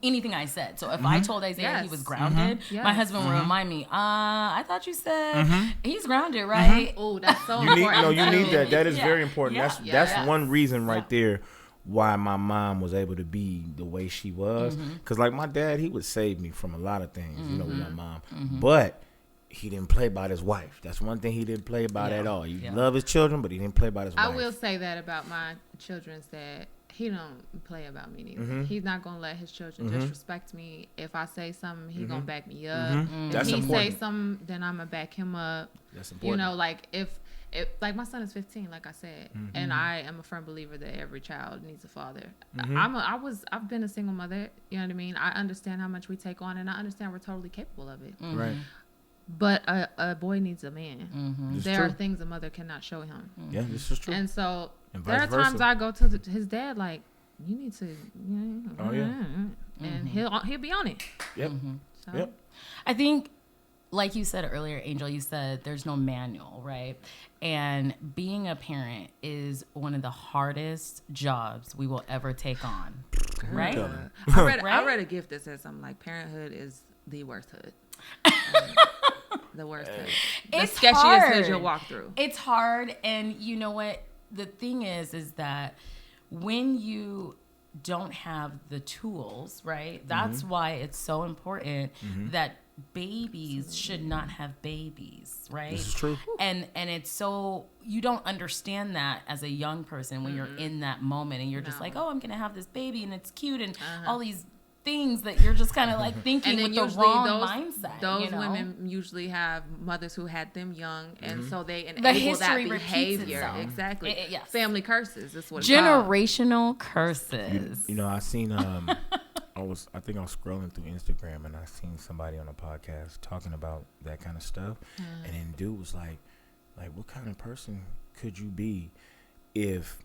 anything I said. So if I told Isaiah he Yes. was grounded, Yes. my husband would remind me, I thought you said he's grounded, right? Oh, that's so You need important. you need too. that. That is Yeah. very important. Yeah. That's Yeah. one reason right Yeah. there why my mom was able to be the way she was. Because like my dad, he would save me from a lot of things, you know, with my mom. But he didn't play about his wife. That's one thing he didn't play about Yeah. at all. He Yeah. loved his children, but he didn't play about his wife. I will say that about my children's dad. He don't play about me neither. He's not gonna let his children disrespect me. If I say something, he gonna back me up. If That's he important. say something, then I'm gonna back him up. That's You important. know, like if like my son is 15, like I said, and I am a firm believer that every child needs a father. I've been a single mother. You know what I mean? I understand how much we take on, and I understand we're totally capable of it. Right. But a boy needs a man. It's There true. are things a mother cannot show him. Yeah, this is true. And so And there are vice times versa. I go to his dad like, you need to, Oh, yeah. and he'll be on it. Yep. So, Yep. I think, like you said earlier, Angel, you said there's no manual, right? And being a parent is one of the hardest jobs we will ever take on, right? Tell me. I Right? read a gift that says something like parenthood is the worst hood. The worst hood. The It's sketchiest hard. hood you'll walk through. It's hard, and you know what? The thing is that when you don't have the tools, right? That's why it's so important that babies should not have babies, right? This is true. And it's so you don't understand that as a young person when you're in that moment and you're just No. like, oh, I'm gonna have this baby and it's cute and all these things that you're just kind of like thinking with the wrong mindset. Those you know? women usually have mothers who had them young, and so they The enable that history repeats behavior. itself. Exactly. Yes. Family curses is what it's called. Generational curses. You know, I seen I think I was scrolling through Instagram and I seen somebody on a podcast talking about that kind of stuff, and then dude was like, what kind of person could you be if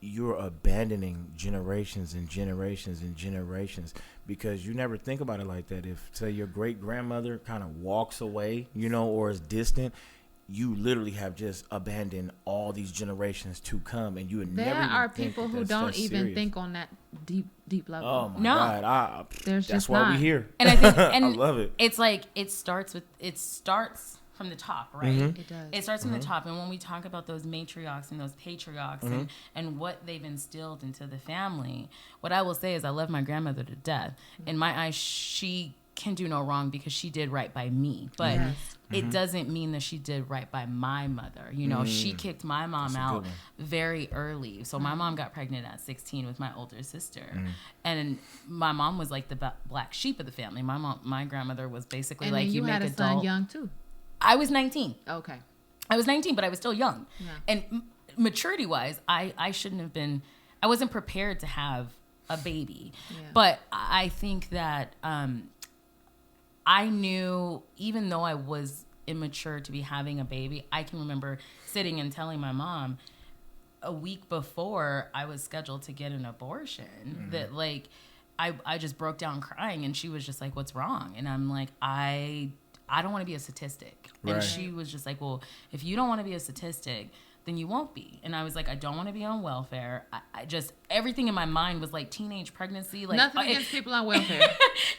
you're abandoning generations and generations and generations? Because you never think about it like that. If say your great grandmother kind of walks away, you know, or is distant, you literally have just abandoned all these generations to come, and you would There never even are think people that who that's don't that even serious. think on that deep level. Oh my No. God! There's That's just why not. we here. And I think I love it. It's like it starts from the top, right? It does. It starts from the top, and when we talk about those matriarchs and those patriarchs and what they've instilled into the family, what I will say is I love my grandmother to death. In my eyes, she can do no wrong because she did right by me, but Yes. it doesn't mean that she did right by my mother. You know, she kicked my mom That's a out good one. very early. So my mom got pregnant at 16 with my older sister, and my mom was like the black sheep of the family. My grandmother was basically And like, then you make had a adult. son young too. I was 19. Okay. I was 19, but I was still young. Yeah. And maturity wise, I shouldn't have been, I wasn't prepared to have a baby. Yeah. But I think that I knew, even though I was immature to be having a baby, I can remember sitting and telling my mom a week before I was scheduled to get an abortion that like, I just broke down crying, and she was just like, what's wrong? And I'm like, I don't want to be a statistic. And Right. she was just like, well, if you don't want to be a statistic, then you won't be. And I was like, I don't want to be on welfare. I just, everything in my mind was like teenage pregnancy. Like nothing against people on welfare.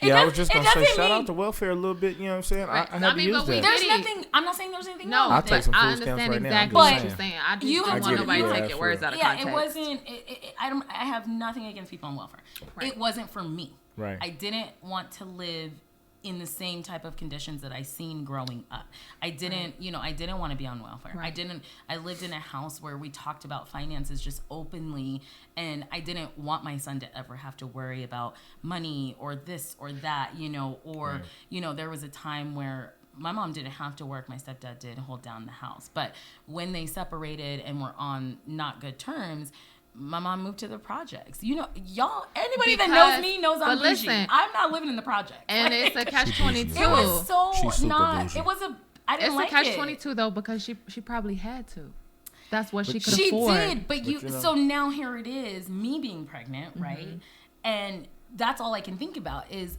Yeah, I was just going to say, shout out to welfare a little bit. You know what I'm saying? Right. I have to use that. There's nothing, I'm not saying there's anything No, wrong I'll with take it. some food I stamps understand right now. exactly I'm what just you're saying. saying. I just You don't have want to- nobody you to have- take your words out of Yeah, context. it wasn't, I have nothing against people on welfare. Right. It wasn't for me. Right. I didn't want to live in the same type of conditions that I seen growing up. I didn't, I didn't want to be on welfare. Right. I lived in a house where we talked about finances just openly, and I didn't want my son to ever have to worry about money or this or that, or, there was a time where my mom didn't have to work. My stepdad did hold down the house. But when they separated and were on not good terms, my mom moved to the projects. Y'all, anybody that knows me knows I'm bougie. I'm not living in the projects. And it's a catch-22. It was so She's super not. bougie. It was I didn't like it. It's a catch-22 though, because she probably had to. That's what she could She afford. did, but so now here it is, me being pregnant, right? And that's all I can think about is,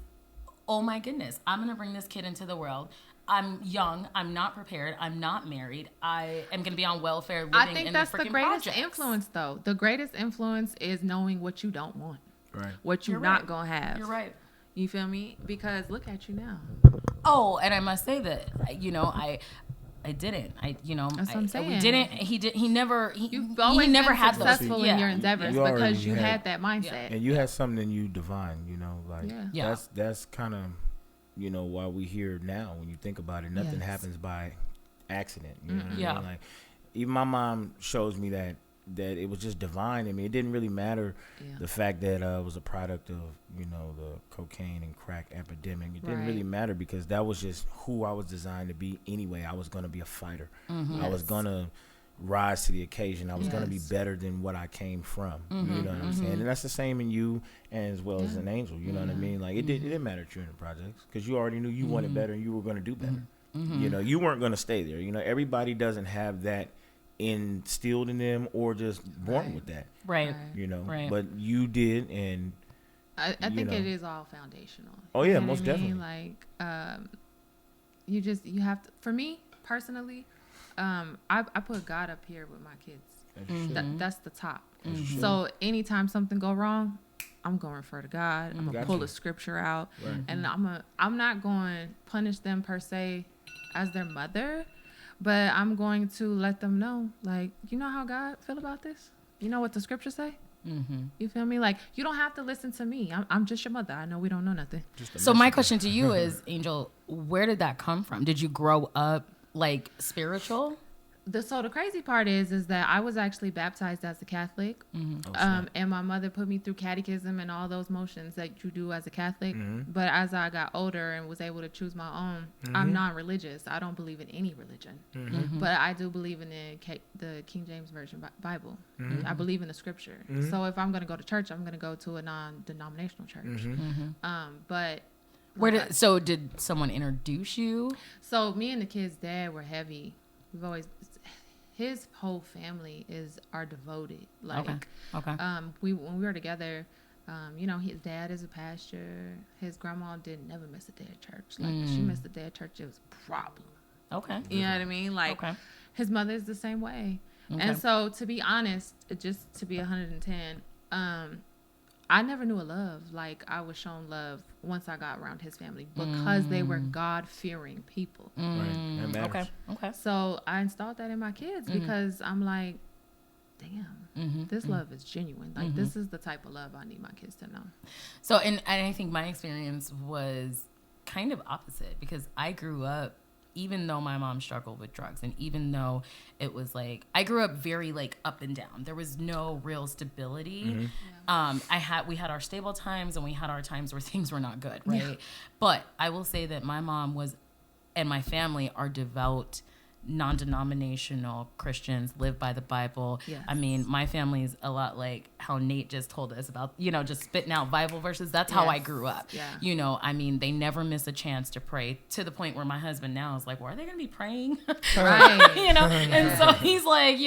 oh my goodness, I'm gonna bring this kid into the world. I'm young. I'm not prepared. I'm not married. I am going to be on welfare living I think in that's the the freaking greatest projects. influence, though. The greatest influence is knowing what you don't want. Right. What you're not going to have. You're right. You feel me? Because look at you now. Oh, and I must say that, I didn't. That's what I'm saying. We didn't. He never always never been had successful those. in your endeavors You already because you had- had that mindset. And you had something in you divine, Yeah. that's kind of, why we here now. When you think about it, nothing happens by accident. You know what I mean? Like, even my mom shows me that it was just divine. I mean, it didn't really matter the fact that it was a product of, the cocaine and crack epidemic. It didn't really matter because that was just who I was designed to be anyway. I was going to be a fighter. I was going to rise to the occasion. I was going to be better than what I came from. You know what I'm saying? And that's the same in you and as well as an angel. You know what I mean? Like, it didn't matter that you're in the projects because you already knew you wanted better and you were going to do better. You weren't going to stay there. Everybody doesn't have that instilled in them or just born with that. Right. But you did, and I think it is all foundational. Oh yeah, You know most what I mean? definitely. Like, you have to. For me personally, I put God up here with my kids. That's the top. So anytime something go wrong, I'm going to refer to God. I'm gonna pull a scripture out, and I'm not going to punish them per se as their mother, but I'm going to let them know, like, you know how God feel about this. You know what the scripture say. You feel me? Like, you don't have to listen to me. I'm just your mother. I know we don't know nothing. So my question to you is, Angel, where did that come from? Did you grow up like spiritual? So the crazy part is that I was actually baptized as a Catholic, and my mother put me through catechism and all those motions that you do as a Catholic. But as I got older and was able to choose my own, I'm non-religious. I don't believe in any religion, but I do believe in the King James Version Bible. I believe in the Scripture. So if I'm going to go to church, I'm going to go to a non-denominational church. But so did someone introduce you? So me and the kid's dad were heavy. His whole family are devoted. Like, okay. When we were together, his dad is a pastor. His grandma didn't never miss a day at church. Like, if she missed a day at church, it was a problem. Okay. You know what I mean? Like, his mother's the same way. Okay. And so, to be honest, just to be 110, I never knew a love. Like, I was shown love once I got around his family because they were God-fearing people. Right. That matters. Okay. So I installed that in my kids because I'm like, damn, this love is genuine. Like, this is the type of love I need my kids to know. So, and I think my experience was kind of opposite because I grew up, even though my mom struggled with drugs and even though it was like, I grew up very like up and down. There was no real stability. We had our stable times and we had our times where things were not good, right? Yeah. But I will say that my mom and my family are devout, non-denominational Christians, live by the Bible. Yes. I mean, my family is a lot like how Nate just told us about, just spitting out Bible verses. That's how I grew up. Yeah. I mean, they never miss a chance to pray, to the point where my husband now is like, well, are they going to be praying? Right. And so he's like,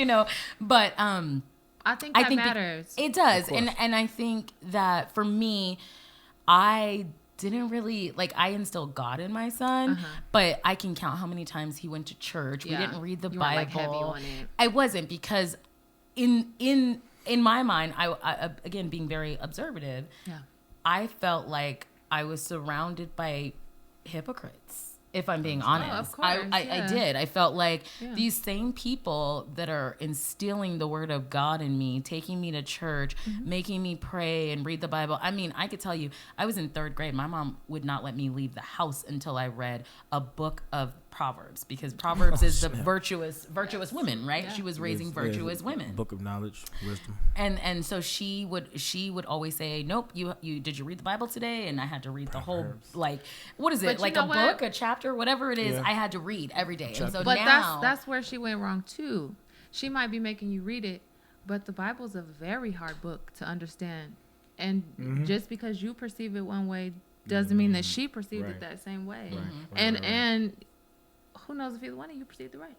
but I think that matters. It does. And I think that for me, I didn't really like. I instilled God in my son, but I can count how many times he went to church. We didn't read the You Bible. weren't, like, heavy on it. I wasn't, because in my mind, I again, being very observative, I felt like I was surrounded by hypocrites. If I'm being honest, of course, I did. I felt like these same people that are instilling the word of God in me, taking me to church, making me pray and read the Bible. I mean, I could tell you, I was in 3rd grade. My mom would not let me leave the house until I read a book of Proverbs, because Proverbs is the virtuous women, right? Yeah. She was raising virtuous women. Book of knowledge, wisdom. And so she would always say, nope, you did you read the Bible today? And I had to read the whole, like, what is it? But like a book, a chapter, whatever it is, I had to read every day. And so but now that's where she went wrong too. She might be making you read it, but the Bible's a very hard book to understand. And just because you perceive it one way doesn't mean that she perceived it that same way. And who knows if either one of you perceived it right.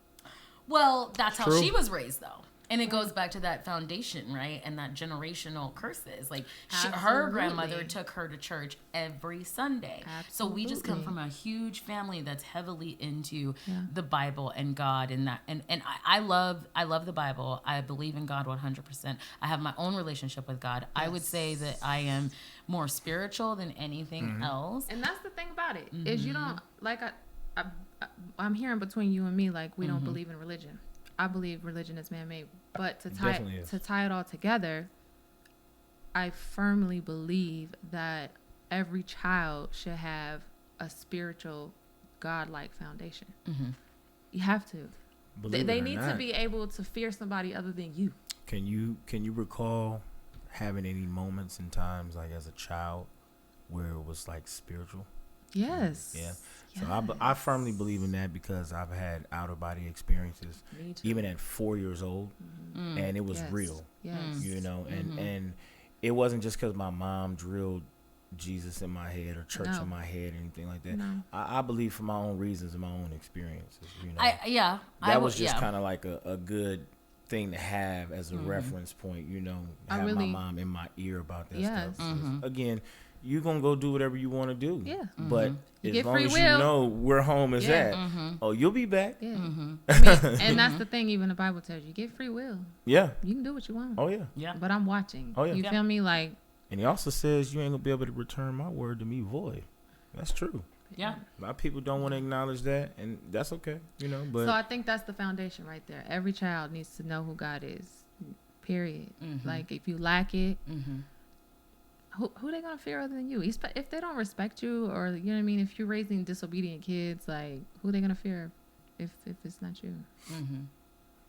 Well, that's how she was raised, though. And it goes back to that foundation, right? And that generational curses. Like, her grandmother took her to church every Sunday. Absolutely. So we just come from a huge family that's heavily into the Bible and God and that. And I love the Bible. I believe in God 100%. I have my own relationship with God. Yes. I would say that I am more spiritual than anything else. And that's the thing about it, is you don't, like, I'm hearing between you and me, like, we don't believe in religion. I believe religion is man-made, but to tie it all together, I firmly believe that every child should have a spiritual, God-like foundation. You have to. They need to be able to fear somebody other than you. Can you recall having any moments and times, like, as a child, where it was like spiritual? Yes. Yeah. So I firmly believe in that, because I've had out-of-body experiences, even at 4 years old, and it was real. Yes. You know, and it wasn't just because my mom drilled Jesus in my head or church in my head or anything like that. No. I believe for my own reasons and my own experiences. You know, that was just kind of like a good thing to have as a reference point. You know, have my mom in my ear about that stuff. Again, you're going to go do whatever you want to do. Yeah. But as long as you know where home is at, you'll be back. Yeah. I mean, and that's the thing, even the Bible tells you, get free will. Yeah. You can do what you want. Oh, yeah. Yeah. But I'm watching. Oh, yeah. You feel me? Like. And he also says you ain't going to be able to return my word to me void. That's true. Yeah. A lot of people don't want to acknowledge that, and that's okay, you know. But so I think that's the foundation right there. Every child needs to know who God is, period. Like, if you lack it, who they gonna fear other than you? If they don't respect you, or you know what I mean, if you're raising disobedient kids, like, who they gonna fear if it's not you?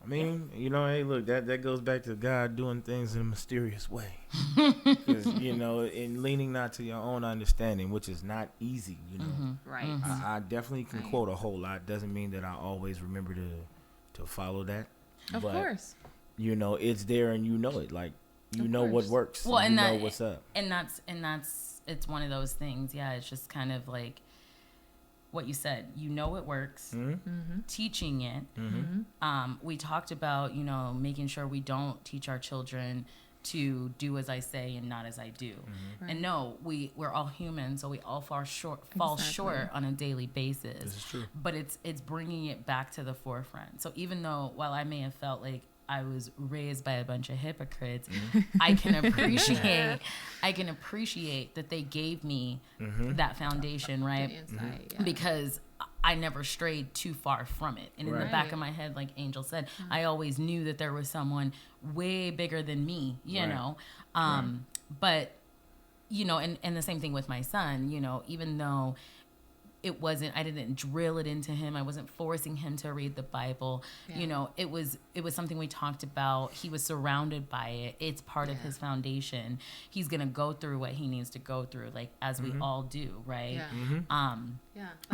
I mean, you know, hey, look, that goes back to God doing things in a mysterious way, because you know, in leaning not to your own understanding, which is not easy, you know. Right. I definitely can quote a whole lot. Doesn't mean that I always remember to follow that. Of course. You know, it's there, and you know it. Like, you know what works. Well, and you know what's up. And that's it's one of those things. Yeah, it's just kind of like what you said. You know it works. Teaching it. We talked about, you know, making sure we don't teach our children to do as I say and not as I do. Right. And no, we're all human, so we all fall short on a daily basis. This is true. But it's bringing it back to the forefront. So even though, while I may have felt like I was raised by a bunch of hypocrites, I can appreciate that they gave me that foundation, right? Insight, because I never strayed too far from it. And in the back of my head, like Angel said, I always knew that there was someone way bigger than me, you know? But, you know, and the same thing with my son, you know, even though I didn't drill it into him. I wasn't forcing him to read the Bible. You know, it was something we talked about. He was surrounded by it. It's part of his foundation. He's going to go through what he needs to go through, like, as we all do, right?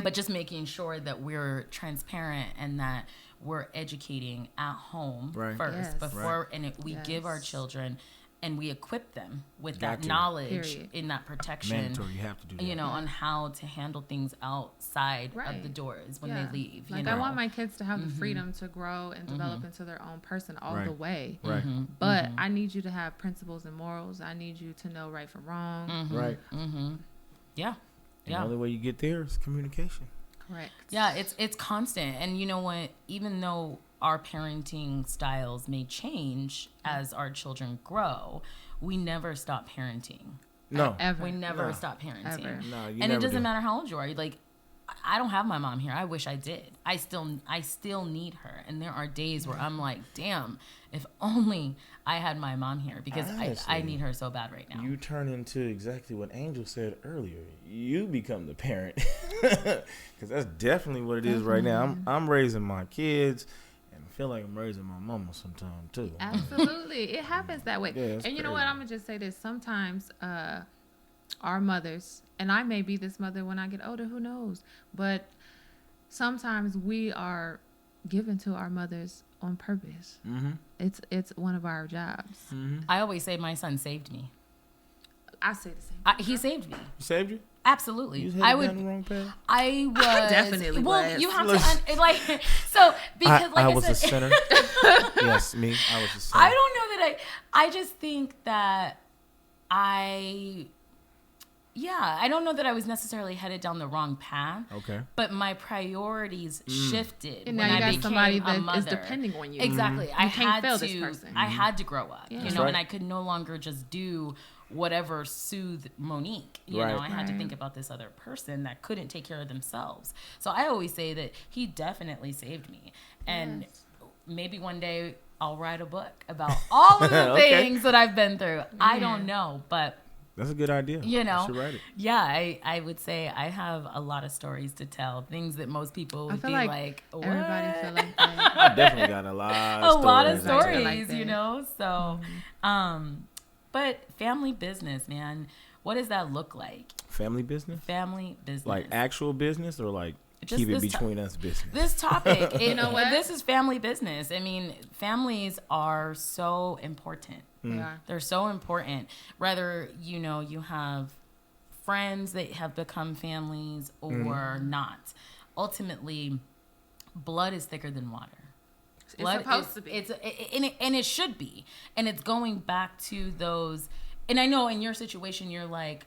But just making sure that we're transparent and that we're educating at home first before, and we give our children and we equip them with that knowledge in that protection. Mandatory, you have to do that. You know, on how to handle things outside of the doors when they leave. Like, you know? I want my kids to have the freedom to grow and develop into their own person all the way. Right. But I need you to have principles and morals. I need you to know right from wrong. Yeah. The only way you get there is communication. Correct. Yeah, it's constant. And you know what? Even though our parenting styles may change as our children grow, we never stop parenting. No. Ever. We never stop parenting. Ever. No, you And never it doesn't do. matter how old you are. Like, I don't have my mom here. I wish I did. I still need her. And there are days where I'm like, damn, if only I had my mom here, because I Honestly, need her so bad right now. You turn into exactly what Angel said earlier. You become the parent. Because that's definitely what it is right now. I'm raising my kids, and I feel like I'm raising my mama sometimes too. Absolutely. It happens that way. Yeah, it's and you know what? crazy. I'm going to just say this. Sometimes our mothers, and I may be this mother when I get older, who knows? But sometimes we are given to our mothers on purpose. Mm-hmm. It's one of our jobs. Mm-hmm. I always say my son saved me. I say the same. He saved me. Saved you? Absolutely. You I headed would. down the wrong path? I was definitely well. was. You have Look. to like so because like I I was a said, sinner. Yes, me. I was a sinner. I don't know that I just think that I don't know that I was necessarily headed down the wrong path. Okay. But my priorities shifted And when now you I got became somebody a that mother. is depending on you. Exactly. I can't had fail to. this person. I had to grow up. Yeah. You That's know, right. and I could no longer just do whatever soothed Monique. You Right. know, I had to Right. think about this other person that couldn't take care of themselves. So I always say that he definitely saved me. And Yes. maybe one day I'll write a book about all of the Okay. things that I've been through. I Yeah. don't know, but That's a good idea. you know, You should write it. yeah, I would say I have a lot of stories to tell, things that most people I would feel be like like, what? everybody feel like that. I definitely got a lot a of lot of stories. stories. stories, Like you that. know. So, but family business, man, what does that look like? Family business? Family business, Like actual business or like Just keep it this between us business? this topic. You know what? This is family business. I mean, families are so important. They are. They're so important. Whether, you know, you have friends that have become families or not. Ultimately, blood is thicker than water. Blood supposed is- to be. And it should be. And it's going back to those. And I know in your situation, you're like,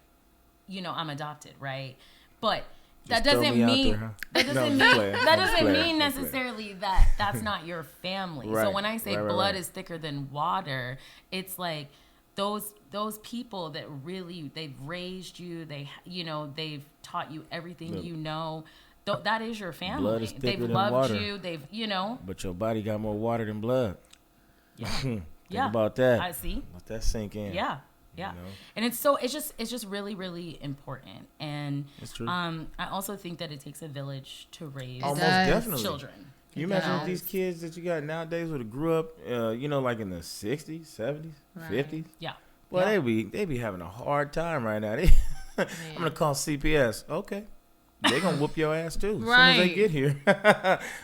you know, I'm adopted, right? But that Just throw doesn't me out mean there, huh? that No, doesn't I'm mean playing. that I'm doesn't playing. mean I'm playing. necessarily that's not your family. So Right. when I say Right. blood is thicker than water, it's like those people that really, they've raised you, they've taught you everything Look. you know. That is your family. Blood is thicker They've than loved water. you. They've, you know. But your body got more water than blood. Yeah. Think Yeah. about that. I see. Let that sink in. Yeah. Yeah. You know? And it's just really, really important. And It's true. I also think that it takes a village to raise Almost does. definitely. children. Can you imagine does. if these kids that you got nowadays would have grew up, like in the 60s, 70s, Right. 50s? Yeah. Well, Yeah. they be having a hard time right now. I'm going to call CPS. Okay. They're going to whoop your ass, too, as soon as they Right. get here.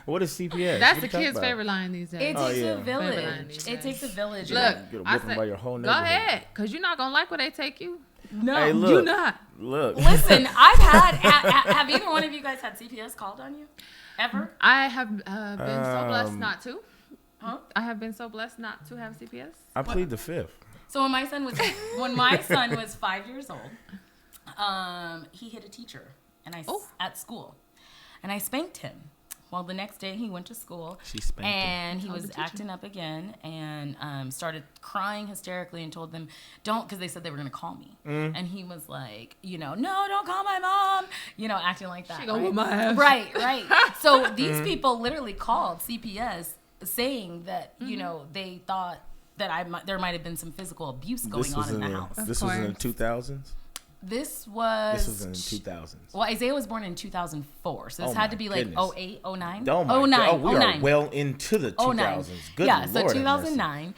What is CPS? That's What the you talking kid's about? favorite line these days. It Oh, takes yeah. a village. Favorite It takes a village. Look, Get a I whooping said, by your whole go neighborhood. ahead, because you're not going to like where they take you. No. Hey, You look. not. Look. Listen, I've had. Have either one of you guys had CPS called on you? Ever? I have been so blessed not to. Huh? I have been so blessed not to have CPS. I plead the fifth. So when my son was 5 years old, he hit a teacher, and at school, and I spanked him. Well, the next day he went to school, She spanked him. and he Told was the teacher. acting up again, and started crying hysterically, and told them, "Don't," because they said they were going to call me, and he was like, "No, don't call my mom," acting like that. She gonna right? whoop my ass. Right. So these people literally called CPS saying that they thought that there might have been some physical abuse going on in the house. This was in the course. 2000s? This was This was in the 2000s. well, Isaiah was born in 2004, so this Oh had my to be like goodness. 08, 09. Oh, my 09, God. Oh, we 09. are well into the 2000s. 09. Good yeah, Lord so have mercy. 2009.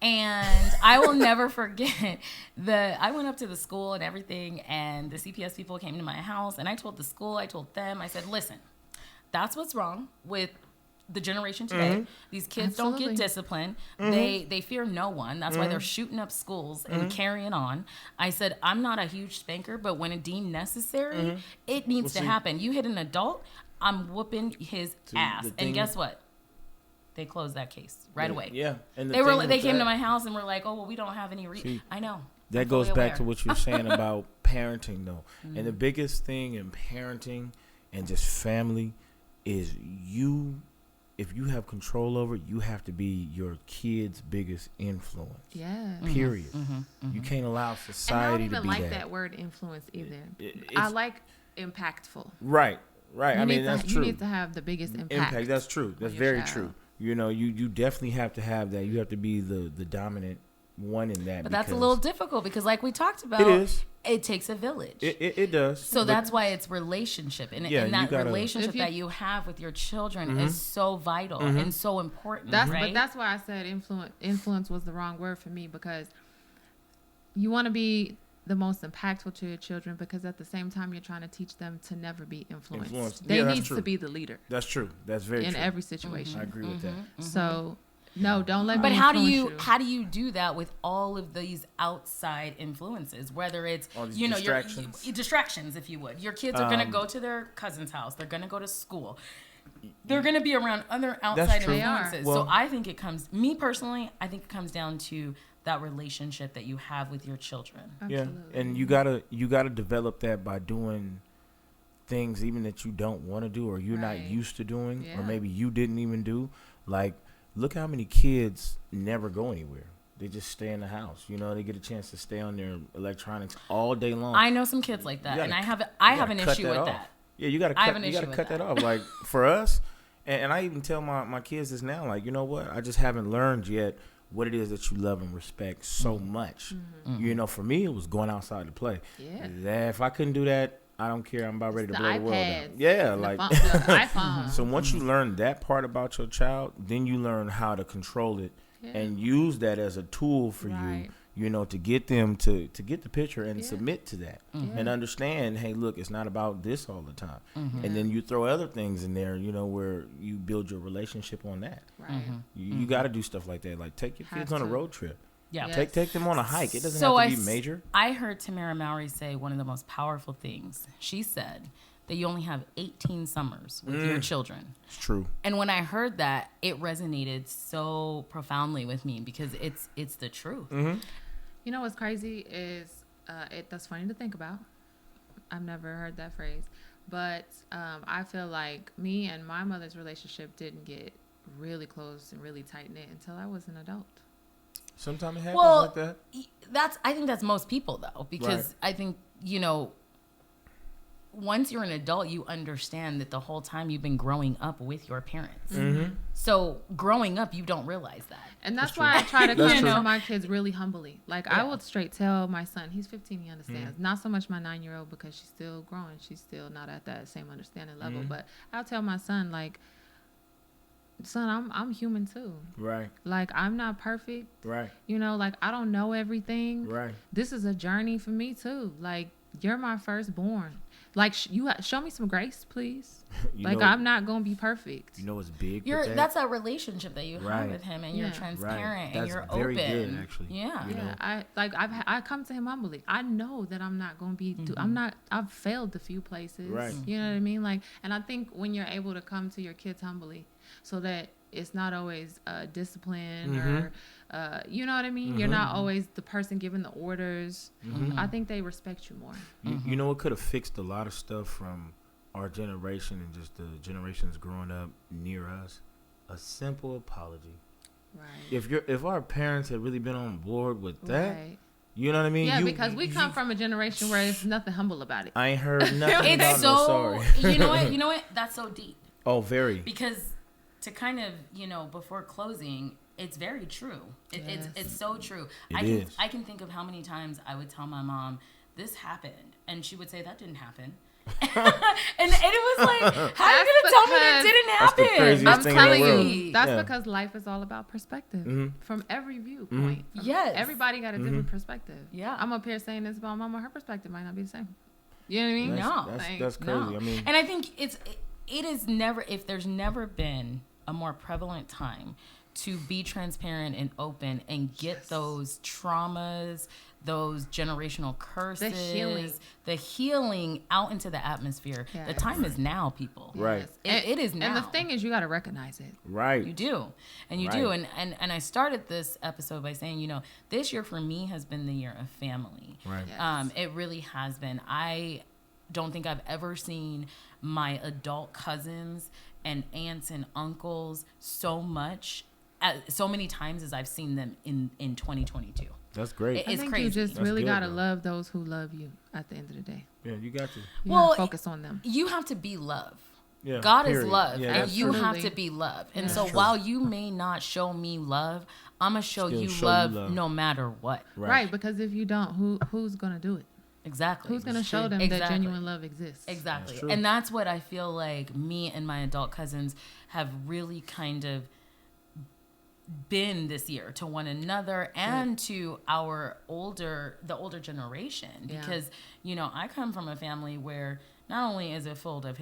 And I will never forget I went up to the school and everything, and the CPS people came to my house, and I told the school, I told them, I said, listen, that's what's wrong with the generation today. These kids don't Absolutely. get discipline. They fear no one. That's why they're shooting up schools and carrying on. I said, I'm not a huge spanker, but when it deemed necessary, it needs to see- happen. You hit an adult, I'm whooping his ass. the And thing- guess what? They closed that case right away. Yeah. And the They thing came with to that- my house and were like, "Oh, well, we don't have any See, I know. that goes back to what you're saying about parenting, though. Mm-hmm. And the biggest thing in parenting and just family is if you have control over it, you have to be your kid's biggest influence. Yeah. Period. Mm-hmm. Mm-hmm. You can't allow society to be that. And I don't even like that word influence either. I like impactful. Right. I mean, that's true. You need to have the biggest impact. That's true. That's very true. You know, you definitely have to have that. You have to be the dominant one in that. But that's a little difficult because, like we talked about, it takes a village. It does. So that's why it's relationship. And that relationship that you have with your children is so vital and so important. But that's why I said influence was the wrong word for me, because you want to be the most impactful to your children, because at the same time you're trying to teach them to never be influenced. They need to be the leader. That's true. That's very true. In every situation. I agree with that. So no, don't let me. But how do you do that with all of these outside influences? Whether it's distractions, if you would. Your kids are going to go to their cousin's house. They're going to go to school. They're going to be around other outside influences. Well, so I think it comes down to that relationship that you have with your children. Absolutely. Yeah, and you gotta develop that by doing things even that you don't want to do, or you're not used to doing, or maybe you didn't even do. Like, look how many kids never go anywhere. They just stay in the house. You know, they get a chance to stay on their electronics all day long. I know some kids like that, and I have an issue with that. Yeah, you gotta cut that off. Like, for us, and I even tell my kids this now. Like, you know what? I just haven't learned yet what it is that you love and respect so much. Mm-hmm. You know, for me, it was going outside to play. Yeah. If I couldn't do that, I don't care. I'm about ready to blow the world down. Yeah, like the iPhone. So once you learn that part about your child, then you learn how to control it and use that as a tool for you. You know, to get them to get the picture and submit to that and understand, hey, look, it's not about this all the time. Mm-hmm. And then you throw other things in there, you know, where you build your relationship on that. Right. Mm-hmm. You got to do stuff like that. Like, take your kids on a road trip. Yeah. Yes. Take them on a hike. It doesn't have to be major. I heard Tamara Mowry say one of the most powerful things. She said that you only have 18 summers with your children. It's true. And when I heard that, it resonated so profoundly with me, because it's the truth. Mm-hmm. You know what's crazy is that's funny to think about. I've never heard that phrase, but I feel like me and my mother's relationship didn't get really close and really tight knit until I was an adult. Sometimes it happens like that. I think that's most people, though, because I think, you know, once you're an adult, you understand that the whole time you've been growing up with your parents. Mm-hmm. So growing up, you don't realize that. And that's why I try to come to my kids really humbly. Like, I would straight tell my son, he's 15, he understands. Not so much my 9-year-old, because she's still growing. She's still not at that same understanding level. But I'll tell my son, like, son, I'm human too. Right. Like, I'm not perfect. Right. You know, like, I don't know everything. Right. This is a journey for me too. Like, you're my firstborn. Like, show me some grace, please. I'm not gonna be perfect. You know what's big? That's a relationship that you have with him, and you're transparent and you're very open. Good, actually. Yeah. You know? I come to him humbly. I know that I'm not gonna be. I've failed a few places. Right. You know what I mean? Like, and I think when you're able to come to your kids humbly, so that it's not always discipline or. You know what I mean? Mm-hmm. You're not always the person giving the orders. Mm-hmm. I think they respect you more. You know what could have fixed a lot of stuff from our generation and just the generations growing up near us? A simple apology. Right. If our parents had really been on board with that, you know what I mean? Yeah, because we come from a generation where there's nothing humble about it. I ain't heard nothing about no sorry. You know what? That's so deep. Oh, very. Because to kind of, you know, before closing, it's very true. It's so true. I can think of how many times I would tell my mom, this happened. And she would say, that didn't happen. and it was like, how are you going to tell me that didn't happen? I'm telling you, that's because life is all about perspective from every viewpoint. Yes. Everybody got a different perspective. Yeah. I'm up here saying this about mama. Her perspective might not be the same. You know what I mean? That's crazy. No. I mean, and I think it is never, if there's never been a more prevalent time to be transparent and open and get those traumas, those generational curses, The the healing out into the atmosphere. Yes. The time is now, people. Right. It is now. And the thing is, you got to recognize it. Right. You do. And you do. And I started this episode by saying, this year for me has been the year of family. Right. Yes. It really has been. I don't think I've ever seen my adult cousins and aunts and uncles so many times as I've seen them in 2022. That's great. It's I think crazy. you just That's really good, got to bro. love those who love you at the end of the day. Yeah, you got to. You Well, gotta focus on them. You have to be love. Yeah. God period. is love, Yeah, and that's you true. have to Absolutely. be love. And That's so true. while you may not show me love, I'm gonna show Still you show you love love. no matter what. Right. Because if you don't, who's going to do it? Exactly. Who's going to show them that genuine love exists? Exactly. That's true. And that's what I feel like me and my adult cousins have really kind of been this year to one another and to the older generation. Yeah. Because, I come from a family where not only is it full of,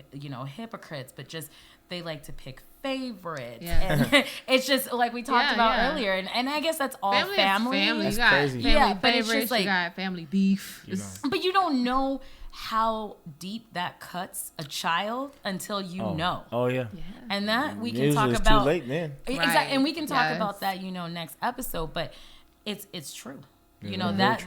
hypocrites, but just they like to pick favorites. Yeah. And it's just like we talked about yeah. earlier. And I guess that's all Family. family. Is family. That's You got crazy. family Yeah, but it's favorites. just like- you got family beef. You know. But you don't know how deep that cuts a child until you know. Oh, yeah. Yeah. And that we can Usually talk it's about. too late then. Exactly. Right. And we can talk Yes. about that, next episode. But it's true. Yeah, very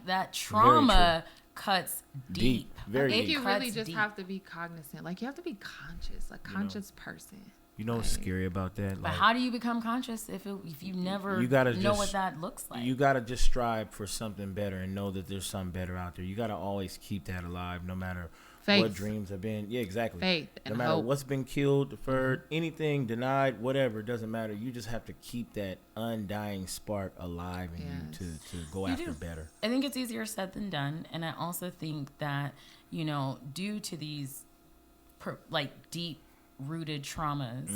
that trauma cuts deep. Very I think deep. you really Cuts just deep. have to be cognizant. Like, you have to be conscious, a conscious person. You know what's scary about that? But how do you become conscious if you never You gotta know just- what that looks like? You got to just strive for something better and know that there's something better out there. You got to always keep that alive no matter Faith. what dreams have been. Yeah, exactly. Faith No and matter hope. what's been killed, deferred, anything denied, whatever, it doesn't matter. You just have to keep that undying spark alive in Yes. you to go You after do. better. I think it's easier said than done. And I also think that, due to these deep rooted traumas,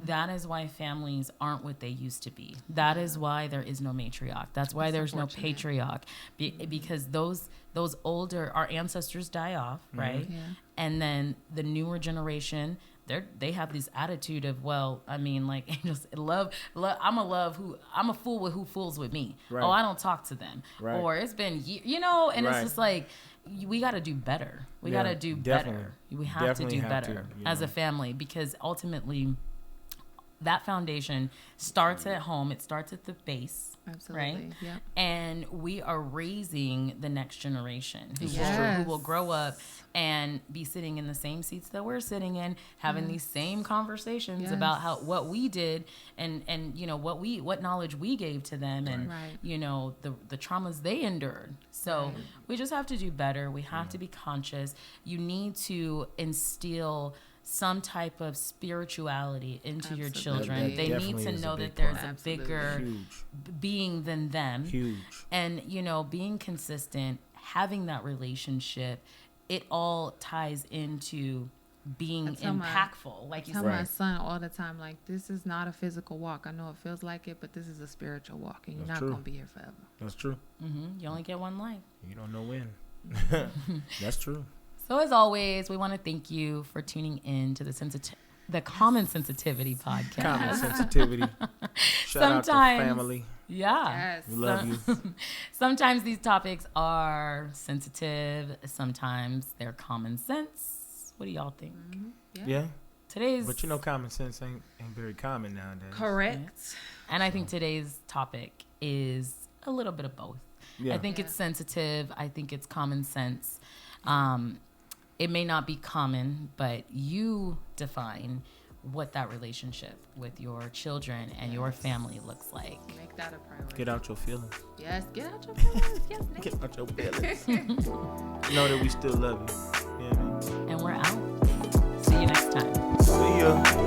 that is why families aren't what they used to be. That is why there is no matriarch. That's why there's no unfortunate. patriarch. Because those older, our ancestors die off, right? Yeah. And then the newer generation, they have this attitude of, just love. I'm a fool with who fools with me. Right. Oh, I don't talk to them. Right. Or it's been, and Right. it's just like, we got to do better. We Yeah, got to do definitely. better. We have Definitely to do have better to, as a family, because ultimately that foundation starts at home. It starts at the base. Absolutely. Right? Yep. And we are raising the next generation who Yes. will grow up and be sitting in the same seats that we're sitting in, having these same conversations Yes. about what we did and what knowledge we gave to them, and Right. the traumas they endured. So we just have to do better. We have to be conscious. You need to instill some type of spirituality into your Absolutely. children. That They need definitely to is a know big that there's part. a Absolutely. bigger Huge. being than them. Huge. And, being consistent, having that relationship, it all ties into being I tell my- impactful. Like you Tell said. my son all the time, like, this is not a physical walk. I know it feels like it, but this is a spiritual walk, and you're That's not true. going to be here forever. That's true. You only get one life. You don't know when. That's true. So as always, we want to thank you for tuning in to the Common Sensitivity podcast. Common sensitivity. Shout out to Sometimes- family. Yeah. Yes. We love you. Sometimes these topics are sensitive. Sometimes they're common sense. What do y'all think? Yeah. Today's But common sense ain't very common nowadays. Correct. And I think today's topic is a little bit of both. Yeah. I think it's sensitive. I think it's common sense. It may not be common, but you define what that relationship with your children and your family looks like. Make that a priority. Get out your feelings. Yes, get out your feelings. Yes, Nick. Get out your feelings. Know that we still love you. Yeah, man. And we're out. See you next time. See ya.